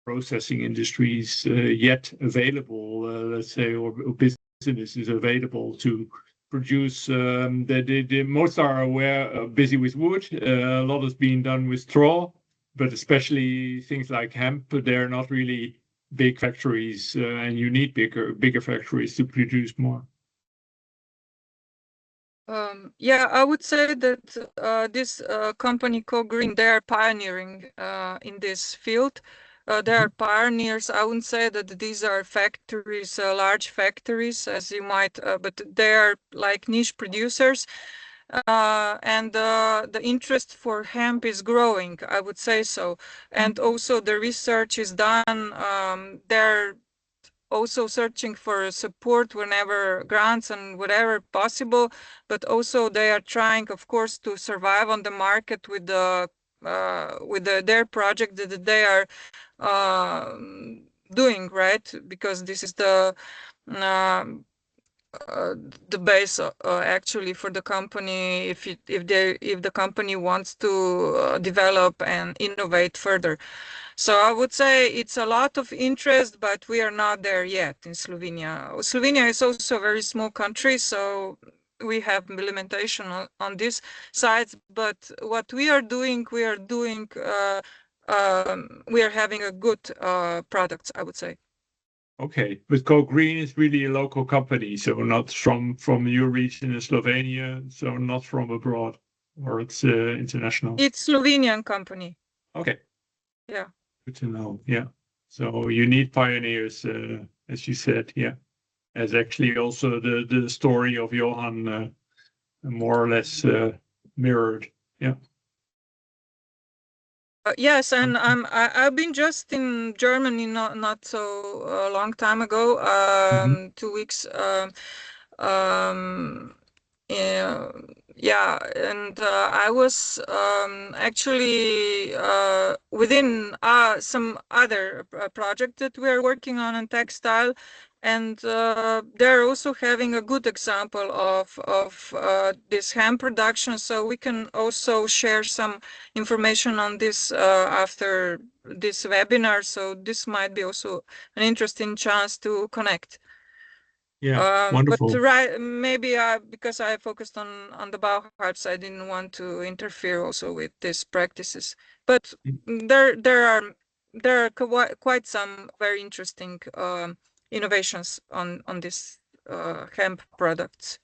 processing industries yet available, let's say, or businesses available to produce. The most are busy with wood. A lot is being done with straw, but especially things like hemp, they're not really big factories, and you need bigger factories to produce more. Yeah, I would say that this company CoGreen, they are pioneering in this field. They are pioneers. I wouldn't say that these are factories, large factories, as you might, but they are like niche producers. And the interest for hemp is growing, I would say so. And also the research is done. They're also searching for support whenever grants and whatever possible, but also they are trying, of course, to survive on the market with their project that they are doing, right? Because this is the base actually for the company if the company wants to develop and innovate further. So I would say it's a lot of interest, but we are not there yet in Slovenia. Slovenia is also a very small country, so we have limitation on this side. But what we are doing, we are having a good products, I would say. Okay, but CoGreen is really a local company, so not from your region in Slovenia, so not from abroad, or it's international. It's Slovenian company. Okay. Yeah. Good to know. Yeah. So you need pioneers, as you said. Yeah. As actually also the story of Johan more or less mirrored. Yeah. Yes, and I've been just in Germany not so long time ago, 2 weeks. Yeah, and I was actually within some other project that we are working on in textile, and they're also having a good example of this hemp production. So we can also share some information on this after this webinar. So this might be also an interesting chance to connect. Yeah, wonderful. But maybe because I focused on the Bauhaus, I didn't want to interfere also with these practices. But there are quite some very interesting innovations on this hemp products.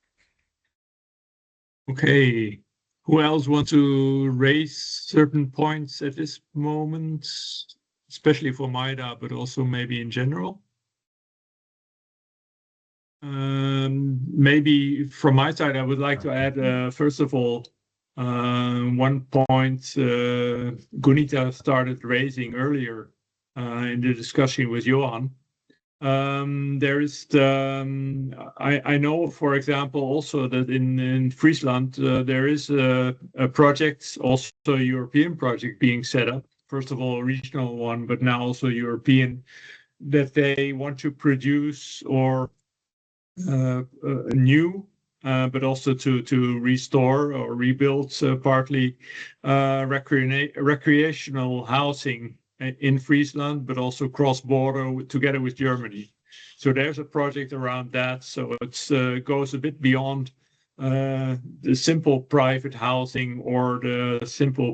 Okay. Who else wants to raise certain points at this moment, especially for MIDA, but also maybe in general? Maybe from my side, I would like to add, first of all, one point Gunita started raising earlier in the discussion with Johan. There is I know, for example, also that in Friesland there is a project, also a European project being set up. First of all, a regional one, but now also European, that they want to produce or new, but also to restore or rebuild partly recreational housing in Friesland, but also cross-border together with Germany. So there's a project around that. So it goes a bit beyond the simple private housing or the simple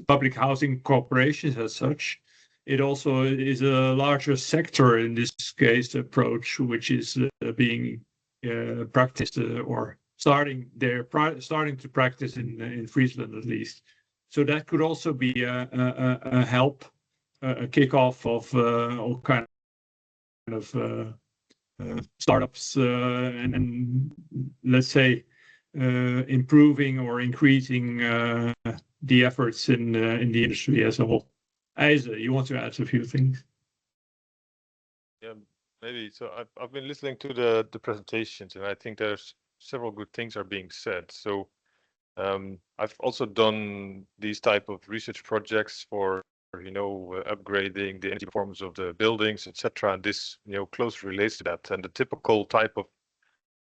public housing corporations as such. It also is a larger sector in this case approach, which is being practiced or starting to practice in Friesland at least. So that could also be a help, a kickoff of all kind of startups and let's say improving or increasing the efforts in the industry as a whole. Isa, you want to add a few things? Yeah, maybe. So I've been listening to the presentations, and I think there's several good things are being said. So I've also done these type of research projects for upgrading the energy performance of the buildings, etc. And this, closely relates to that. And the typical type of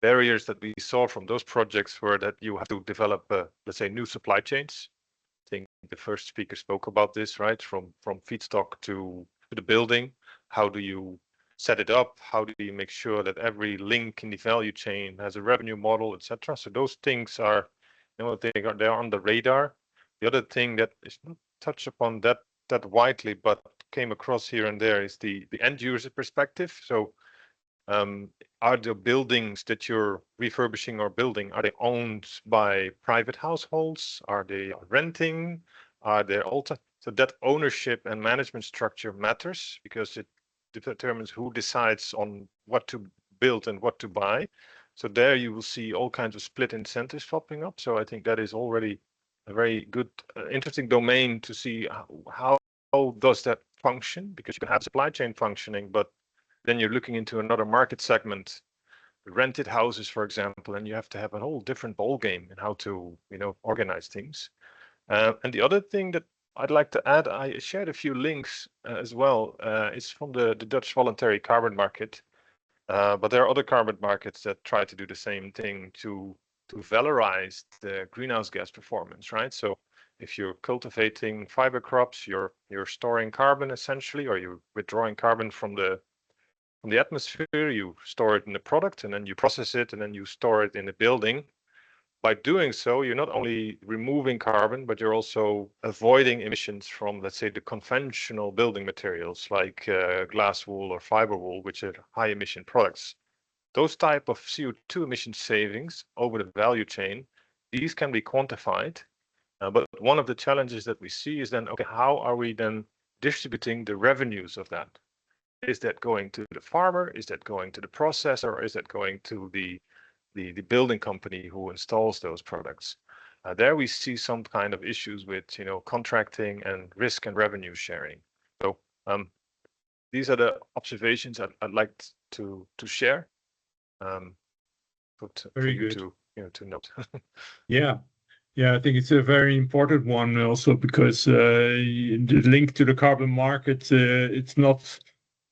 barriers that we saw from those projects were that you have to develop, let's say, new supply chains. I think the first speaker spoke about this, right? From feedstock to the building. How do you set it up? How do you make sure that every link in the value chain has a revenue model, etc.? So those things are, they're on the radar. The other thing that is not touched upon that widely, but came across here and there, is the end user perspective. So are the buildings that you're refurbishing or building, are they owned by private households? Are they renting? Are they also? So that ownership and management structure matters, because it determines who decides on what to build and what to buy. So there you will see all kinds of split incentives popping up. So I think that is already a very good, interesting domain to see how does that function, because you can have supply chain functioning, but then you're looking into another market segment, rented houses, for example, and you have to have a whole different ball game in how to, organize things. And the other thing that I'd like to add, I shared a few links as well. It's from the Dutch voluntary carbon market, but there are other carbon markets that try to do the same thing to valorize the greenhouse gas performance, right? So if you're cultivating fiber crops, you're storing carbon essentially, or you're withdrawing carbon from the atmosphere, you store it in the product, and then you process it, and then you store it in the building. By doing so, you're not only removing carbon, but you're also avoiding emissions from, let's say, the conventional building materials like glass wool or fiber wool, which are high emission products. Those type of CO2 emission savings over the value chain, these can be quantified. But one of the challenges that we see is then, okay, how are we then distributing the revenues of that? Is that going to the farmer? Is that going to the processor? Or is that going to the building company who installs those products? There we see some kind of issues with, contracting and risk and revenue sharing. So these are the observations I'd like to share. Very good. To note. Yeah. Yeah, I think it's a very important one also, because the link to the carbon market, it's not,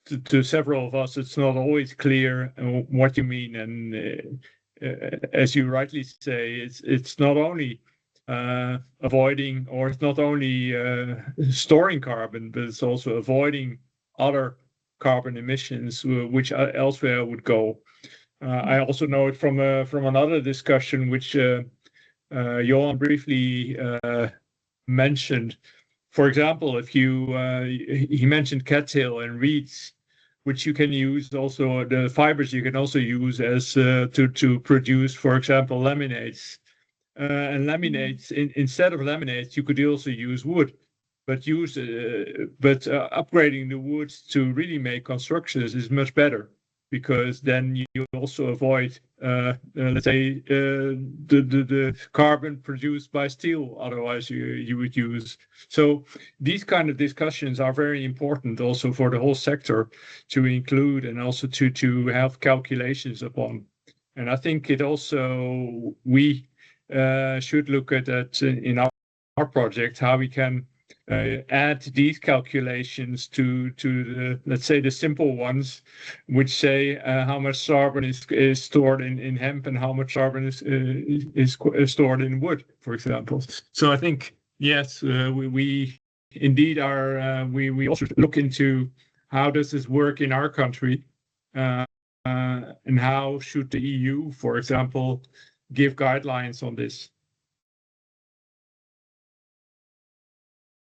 to several of us, it's not always clear what you mean. And as you rightly say, it's not only avoiding, or it's not only storing carbon, but it's also avoiding other carbon emissions which elsewhere would go. I also know it from another discussion which Johan briefly mentioned. For example, if he mentioned cattail and reeds, which you can use also, the fibers you can also use as to produce, for example, laminates. And laminates, instead of laminates, you could also use wood, but upgrading the wood to really make constructions is much better, because then you also avoid, let's say, the carbon produced by steel. Otherwise, you would use. So these kind of discussions are very important also for the whole sector to include, and also to have calculations upon. And I think it also, we should look at that in our project, how we can add these calculations to the, let's say, the simple ones, which say how much carbon is stored in hemp and how much carbon is stored in wood, for example. So I think, yes, we indeed are, we also look into how does this work in our country, and how should the EU, for example, give guidelines on this.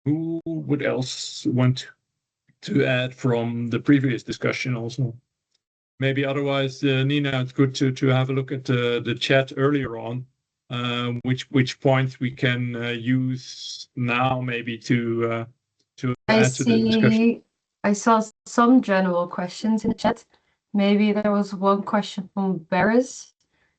Who would else want to add from the previous discussion also? Maybe otherwise, Nina, it's good to have a look at the chat earlier on, which points we can use now, maybe to add to the discussion. I saw some general questions in the chat. Maybe there was one question from Barris.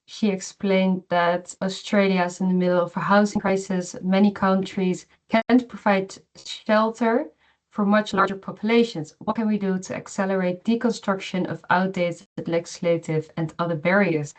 She explained that Australia is in the middle of a housing crisis. Many countries can't provide shelter for much larger populations. What can we do to accelerate deconstruction of outdated legislative and other barriers?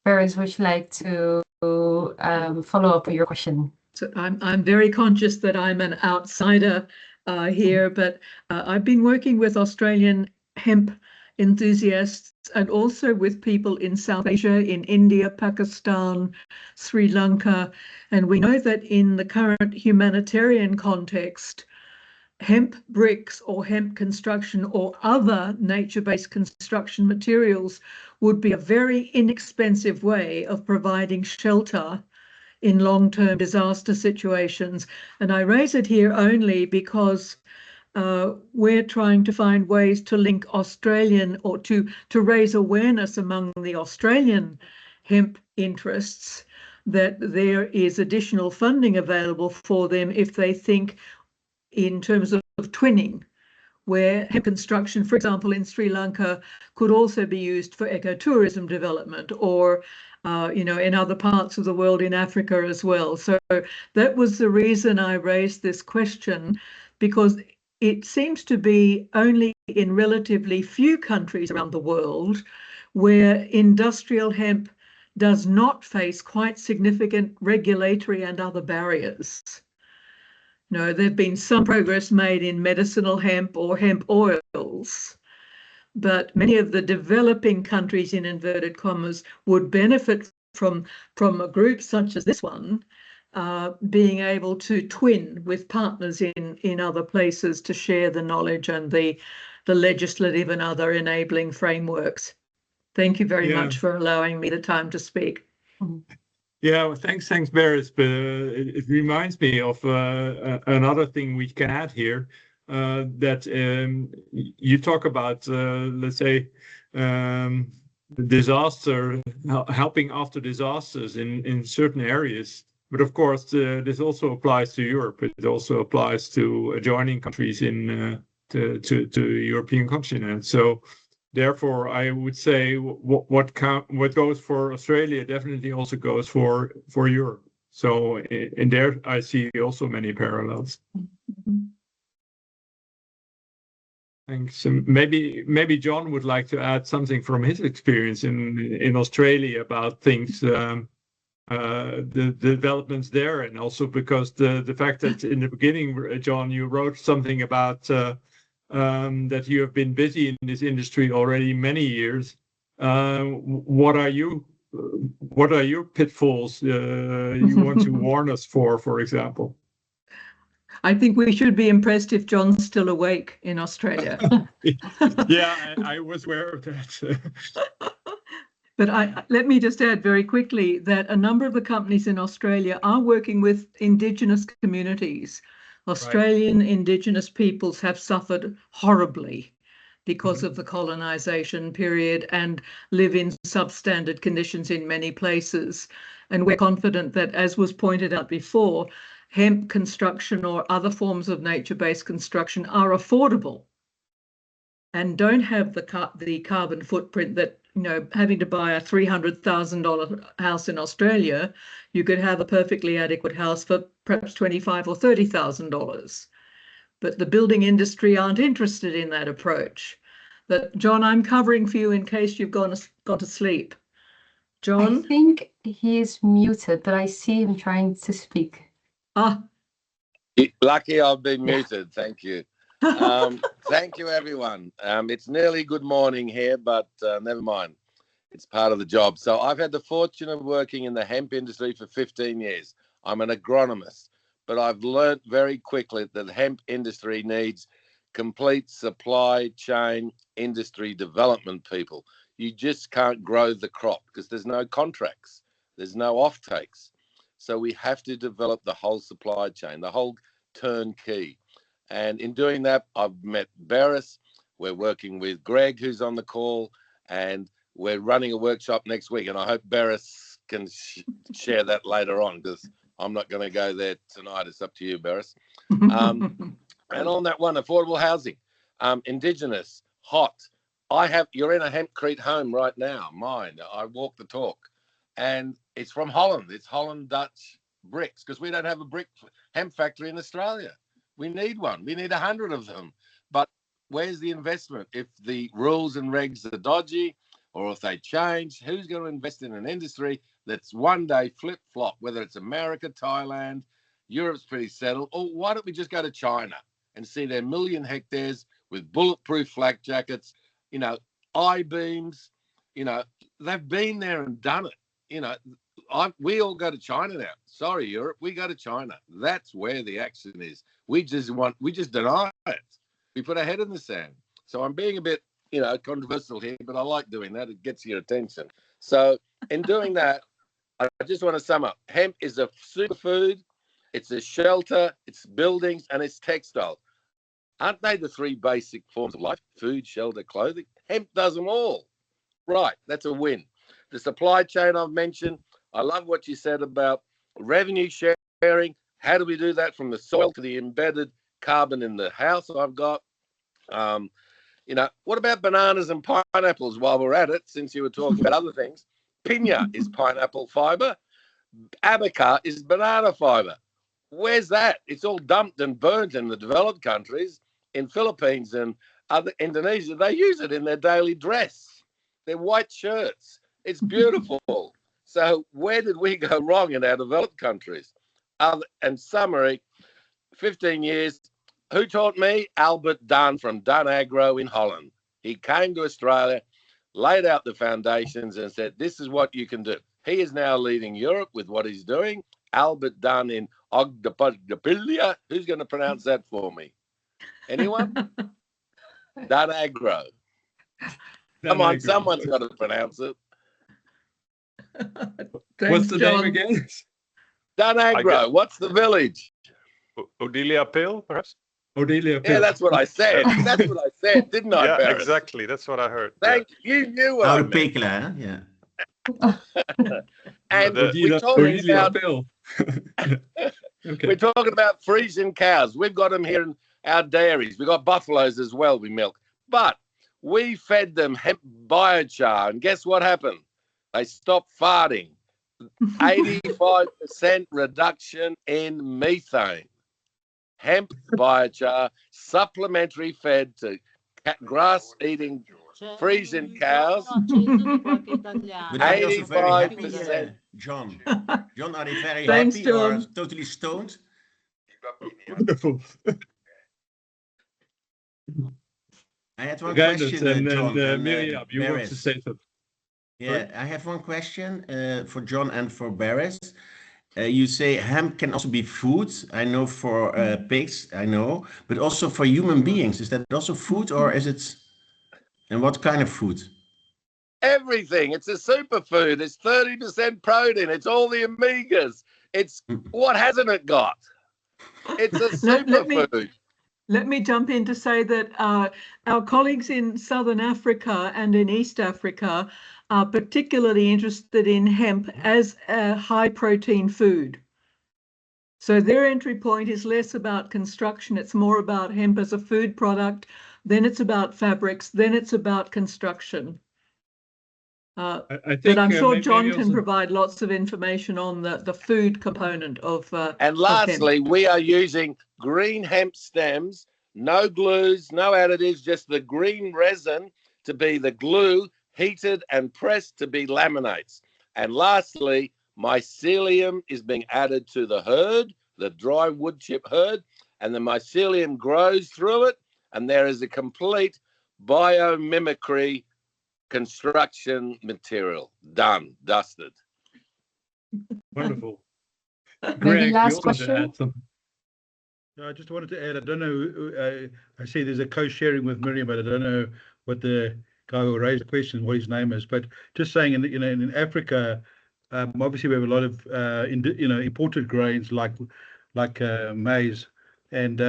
Barris, would you like to follow up on your question? So I'm very conscious that I'm an outsider here, but I've been working with Australian hemp enthusiasts and also with people in South Asia, in India, Pakistan, Sri Lanka. And we know that in the current humanitarian context, hemp bricks or hemp construction or other nature-based construction materials would be a very inexpensive way of providing shelter in long-term disaster situations. And I raise it here only because we're trying to find ways to link Australian or to raise awareness among the Australian hemp interests that there is additional funding available for them if they think in terms of twinning, where hemp construction, for example, in Sri Lanka, could also be used for ecotourism development, or in other parts of the world, in Africa as well. So that was the reason I raised this question, because it seems to be only in relatively few countries around the world where industrial hemp does not face quite significant regulatory and other barriers. No, there've been some progress made in medicinal hemp or hemp oils, but many of the developing countries, in inverted commas, would benefit from a group such as this one being able to twin with partners in other places to share the knowledge and the legislative and other enabling frameworks. Thank you very much for allowing me the time to speak. Yeah, well, thanks, Beres. But it reminds me of another thing we can add here, that you talk about, let's say, disaster, helping after disasters in certain areas. But of course, this also applies to Europe. It also applies to adjoining countries to the European continent. So therefore, I would say what goes for Australia definitely also goes for Europe. So in there, I see also many parallels. Thanks. Maybe John would like to add something from his experience in Australia about things, the developments there, and also because the fact that in the beginning, John, you wrote something about that you have been busy in this industry already many years. What are your pitfalls you want to warn us for example? I think we should be impressed if John's still awake in Australia. Yeah, I was aware of that. But let me just add very quickly that a number of the companies in Australia are working with Indigenous communities. Australian Indigenous peoples have suffered horribly because of the colonization period and live in substandard conditions in many places. And we're confident that, as was pointed out before, hemp construction or other forms of nature-based construction are affordable and don't have the carbon footprint that, having to buy a $300,000 house in Australia, you could have a perfectly adequate house for perhaps $25,000 or $30,000. But the building industry aren't interested in that approach. But John, I'm covering for you in case you've gone to sleep. John? I think he is muted, but I see him trying to speak. Lucky I've been muted. Thank you. Thank you, everyone. It's nearly good morning here, but never mind. It's part of the job. So I've had the fortune of working in the hemp industry for 15 years. I'm an agronomist, but I've learnt very quickly that the hemp industry needs complete supply chain industry development people. You just can't grow the crop because there's no contracts. There's no offtakes. So we have to develop the whole supply chain, the whole turnkey. And in doing that, I've met Beres. We're working with Greg, who's on the call, and we're running a workshop next week. And I hope Beres can share that later on, because I'm not going to go there tonight. It's up to you, Beres. And on that one, affordable housing, Indigenous, hot. You're in a hempcrete home right now, mine. I walk the talk. And it's from Holland. It's Holland Dutch bricks, because we don't have a brick hemp factory in Australia. We need one. We need 100 of them. But where's the investment? If the rules and regs are dodgy, or if they change, who's going to invest in an industry that's one day flip-flop, whether it's America, Thailand, Europe's pretty settled, or why don't we just go to China? and see their 1,000,000 hectares with bulletproof flak jackets, you know, I-beams, you know, they've been there and done it. You know, we all go to China now. Sorry, Europe, we go to China. That's where the action is. We just deny it. We put our head in the sand. So I'm being a bit, you know, controversial here, but I like doing that. It gets your attention. So in doing that, I just want to sum up. Hemp is a superfood. It's a shelter, it's buildings, and it's textile. Aren't they the three basic forms of life? Food, shelter, clothing. Hemp does them all. Right, that's a win. The supply chain I've mentioned, I love what you said about revenue sharing. How do we do that from the soil to the embedded carbon in the house I've got? You know, what about bananas and pineapples while we're at it, since you were talking about other things? Piña is pineapple fiber. Abaca is banana fiber. Where's that? It's all dumped and burnt in the developed countries. In Philippines and other Indonesia, they use it in their daily dress, their white shirts. It's beautiful. So where did we go wrong in our developed countries? And summary, 15 years. Who taught me? Albert Dunn from Dunn Agro in Holland. He came to Australia, laid out the foundations and said, this is what you can do. He is now leading Europe with what he's doing. Albert Dunn in Ogdapilya. Who's going to pronounce that for me? Anyone? Dunn Agro. Come on, someone's got to pronounce it. What's the name again? Dunn Agro. What's the village? Odelia Pale, perhaps? Odelia Pale. Yeah, that's what I said. That's what I said, didn't I, Yeah, Barris? exactly. That's what I heard. Thank you. You knew what I meant. Pekela, yeah. And we're talking about we're talking about Frisian cows. We've got them here in our dairies. We've got buffaloes as well we milk. But we fed them hemp biochar, and guess what happened? They stopped farting. 85% reduction in methane. Hemp biochar, supplementary fed to grass-eating Frisian cows. But are they also very happy, 85%. John? John, are they very Thanks, happy or John. totally stoned? Wonderful. I had one Reinhard question, and John. Miriam, you want to Barris. say something? Yeah, I have one question for John and for Barris. You say hemp can also be food. I know for pigs, I know, but also for human beings. Is that also food, or is it? And what kind of food? Everything. It's a superfood. It's 30% protein. It's all the omegas. It's what hasn't it got? It's a superfood. Let me jump in to say that our colleagues in Southern Africa and in East Africa are particularly interested in hemp as a high protein food. So their entry point is less about construction. It's more about hemp as a food product. Then it's about fabrics. Then it's about construction. I think, but I'm sure John maybe can also- provide lots of information on the food component of And of lastly, hemp. we are using green hemp stems, no glues, no additives, just the green resin to be the glue, heated and pressed to be laminates. And lastly, mycelium is being added to the herd, the dry wood chip herd, and the mycelium grows through it, and there is a complete biomimicry construction material done, dusted. Wonderful. Maybe Greg, last you also wanted to question. add something. No, I just wanted to add, I don't know, I see there's a co-sharing with Miriam, but I don't know what the guy who raised the question, what his name is, but just saying, in Africa, obviously we have a lot of, imported grains like maize, and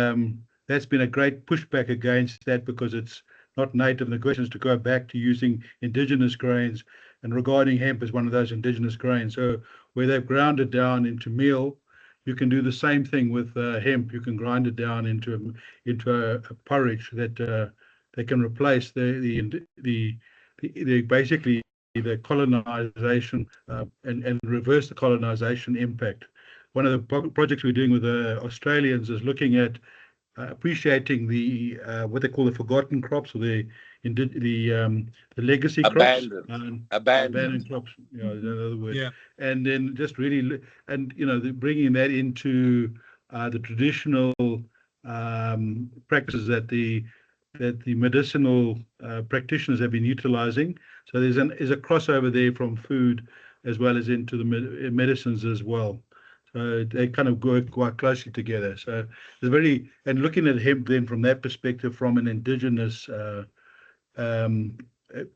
that's been a great pushback against that because it's not native. And the question is to go back to using indigenous grains, and regarding hemp as one of those indigenous grains. So where they've ground it down into meal, you can do the same thing with hemp. You can grind it down into a porridge that they can replace the basically the colonization and reverse the colonization impact. One of the projects we're doing with the Australians is looking at appreciating the what they call the forgotten crops, or the legacy crops, abandoned crops. Another word. Yeah. And then just really bringing that into the traditional practices that the medicinal practitioners have been utilizing. So there's a crossover there from food as well as into the medicines as well. So they kind of work quite closely together. So and looking at hemp then from that perspective, from an indigenous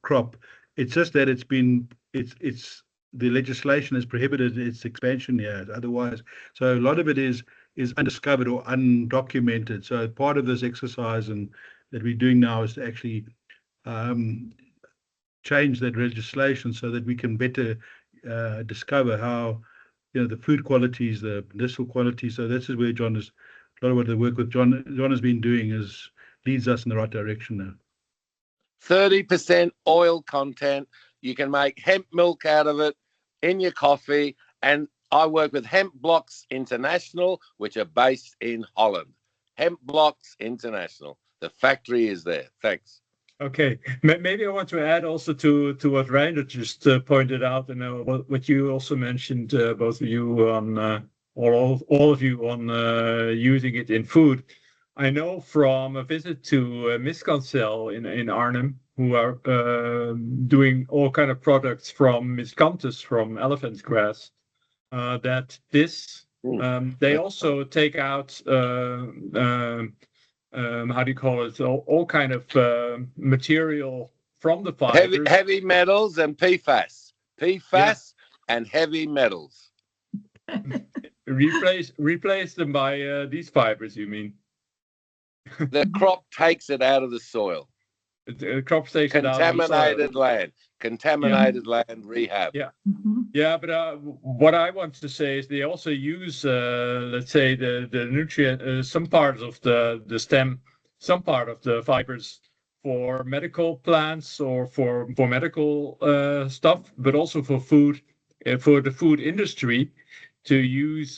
crop, it's just that it's the legislation has prohibited its expansion here otherwise. So a lot of it is undiscovered or undocumented. So part of this exercise that we're doing now is to actually change that legislation so that we can better discover how the food qualities, the medicinal qualities. So this is where a lot of what the work with John has been doing leads us in the right direction now. 30% oil content. You can make hemp milk out of it in your coffee. And I work with Hemp Blocks International, which are based in Holland. Hemp Blocks International. The factory is there. Thanks. Okay, maybe I want to add also to what Reiner just pointed out, and what you also mentioned, both of you on all of you on using it in food. I know from a visit to Miscancel in Arnhem, who are doing all kind of products from miscanthus, from elephant grass, that they also take out how do you call it? All kind of material from the fibers. Heavy metals and PFAS. And heavy metals. Replace them by these fibers, you mean? The crop takes it out of the soil. The crop takes it out of the soil. Contaminated land rehab. Yeah. Yeah, but what I want to say is they also use, let's say, the nutrient, some parts of the stem, some part of the fibers for medical plants or for medical stuff, but also for food, for the food industry, to use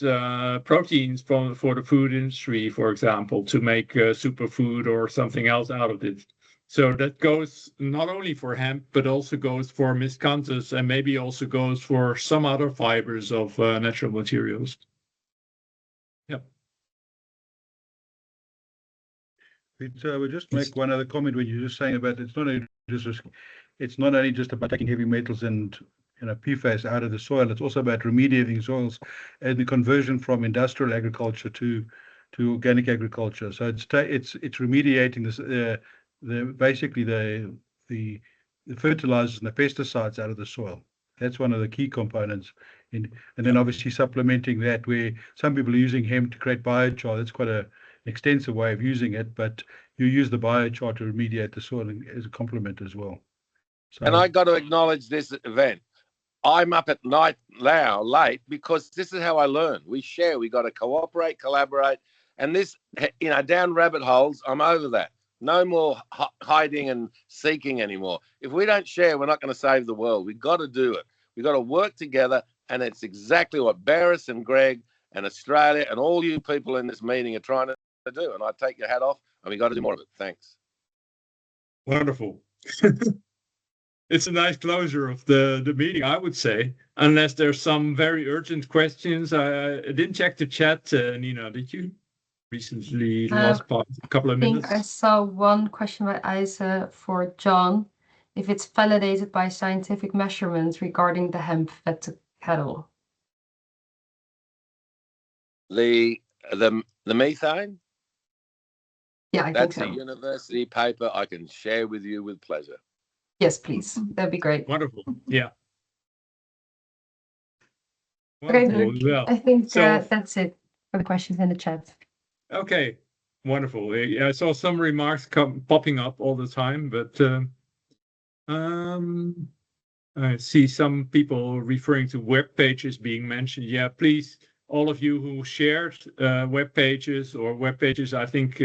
proteins for the food industry, for example, to make superfood or something else out of it. So that goes not only for hemp, but also goes for miscanthus, and maybe also goes for some other fibers of natural materials. Yep. We'll just make one other comment when you're just saying about it's not only just about taking heavy metals and PFAS out of the soil. It's also about remediating soils and the conversion from industrial agriculture to organic agriculture. So it's remediating this. Basically the fertilizers and the pesticides out of the soil. That's one of the key components. And then obviously supplementing that, where some people are using hemp to create biochar. That's quite an extensive way of using it, but you use the biochar to remediate the soil as a complement as well. So, and I got to acknowledge this event. I'm up at night now late because this is how I learn. We share. We got to cooperate, collaborate, and this, down rabbit holes. I'm over that. No more hiding and seeking anymore. If we don't share, we're not going to save the world. We've got to do it. We've got to work together. And it's exactly what Barris and Greg and Australia and all you people in this meeting are trying to do. And I take your hat off, and we've got to do more of it. Thanks. Wonderful. It's a nice closure of the meeting, I would say, unless there's some very urgent questions. I didn't check the chat, Nina, did you? Recently, last couple of minutes. I think I saw one question by Isa for John. If it's validated by scientific measurements regarding the hemp fed to cattle. The methane? Yeah, That's think so. a university paper I can share with you with pleasure. Yes, please. That'd be great. Wonderful. Yeah. Wonderful. Okay, well, I think that's it for the questions in the chat. Okay, wonderful. I saw some remarks popping up all the time, but I see some people referring to web pages being mentioned. Yeah, please, all of you who shared web pages, I think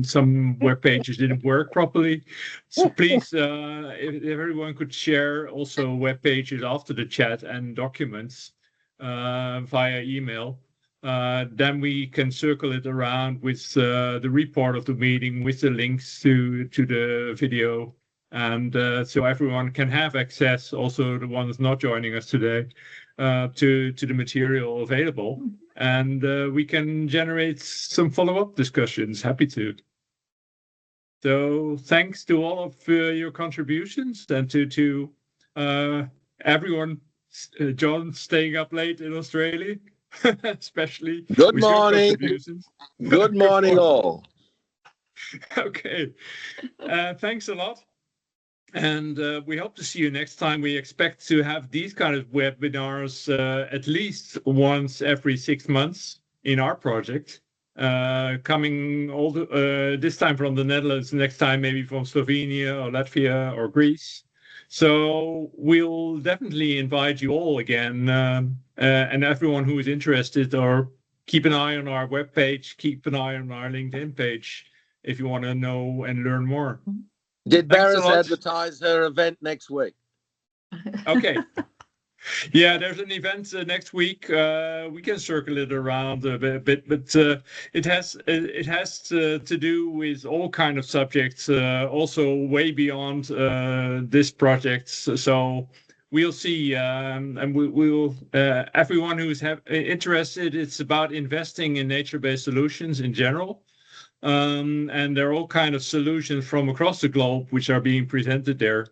some web pages didn't work properly. So please, if everyone could share also web pages after the chat and documents via email. Then we can circle it around with the report of the meeting, with the links to the video, and so everyone can have access, also the ones not joining us today, to the material available. and we can generate some follow-up discussions. Happy to. So thanks to all of your contributions and to everyone, John staying up late in Australia, especially Good with your morning. contributions. Good morning, all. Okay, thanks a lot. And we hope to see you next time. We expect to have these kind of webinars at least once every 6 months in our project. Coming this time from the Netherlands, next time maybe from Slovenia or Latvia or Greece. So we'll definitely invite you all again, and everyone who is interested, or keep an eye on our webpage, keep an eye on our LinkedIn page if you want to know and learn more. Did Thanks a Barris lot. advertise her event next week? Okay. Yeah, there's an event next week. We can circle it around a bit, but it has to do with all kind of subjects, also way beyond this project. So we'll see, and we'll everyone who's interested. It's about investing in nature-based solutions in general. And there are all kind of solutions from across the globe which are being presented there.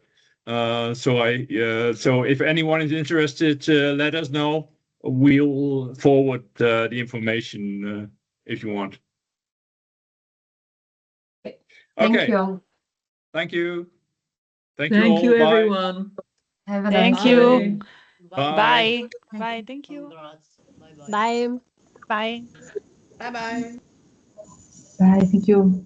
So if anyone is interested, let us know. We'll forward the information if you want. Thank Okay. you. Thank you. Thank Thank you all. you, Bye. everyone. Have a Thank nice you. day. Bye. Bye. Bye. Thank you. Bye. Bye. Bye-bye. Bye. Thank you.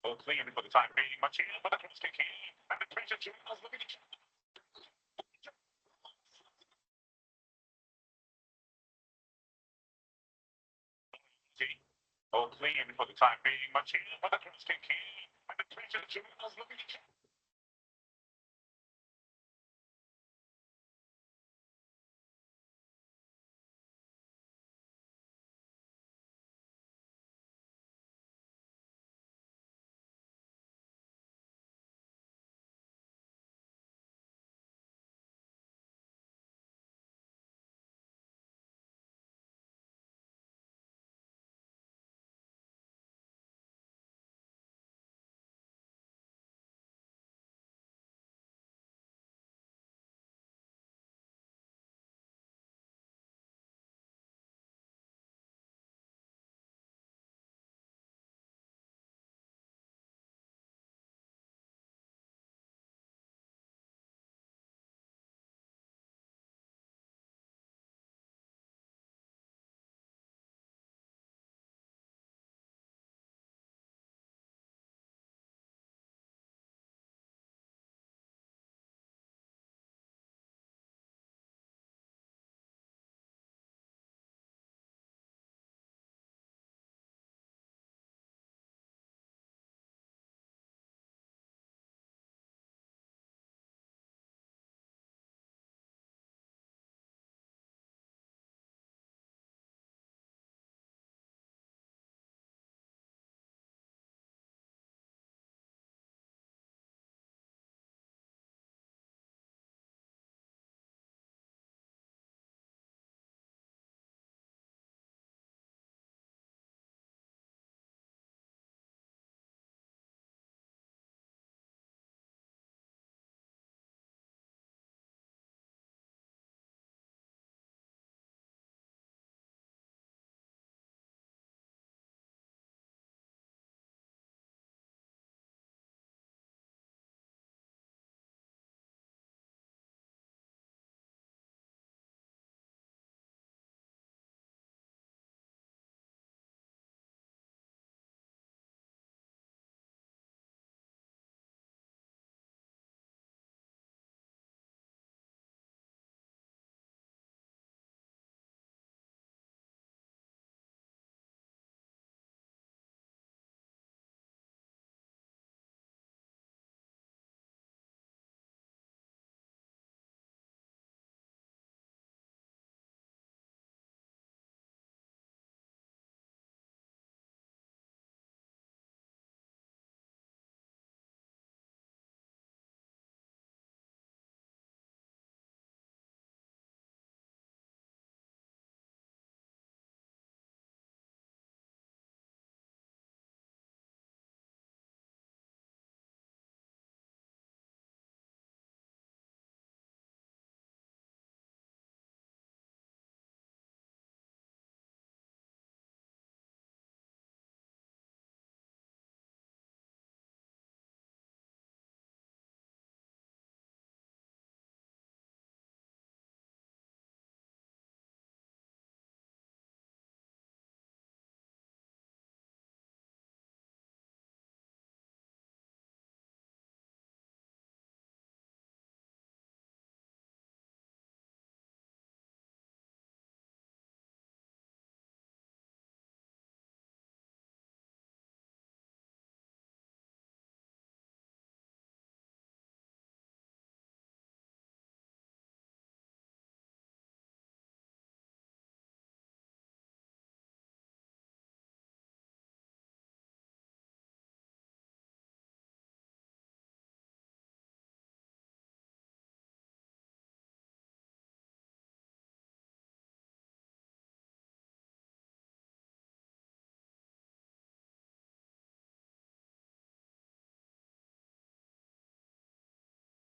For the time being, much but I can stick here and the treasure journals looking at clean for the time being, much but I can stick here and the treasure journals looking at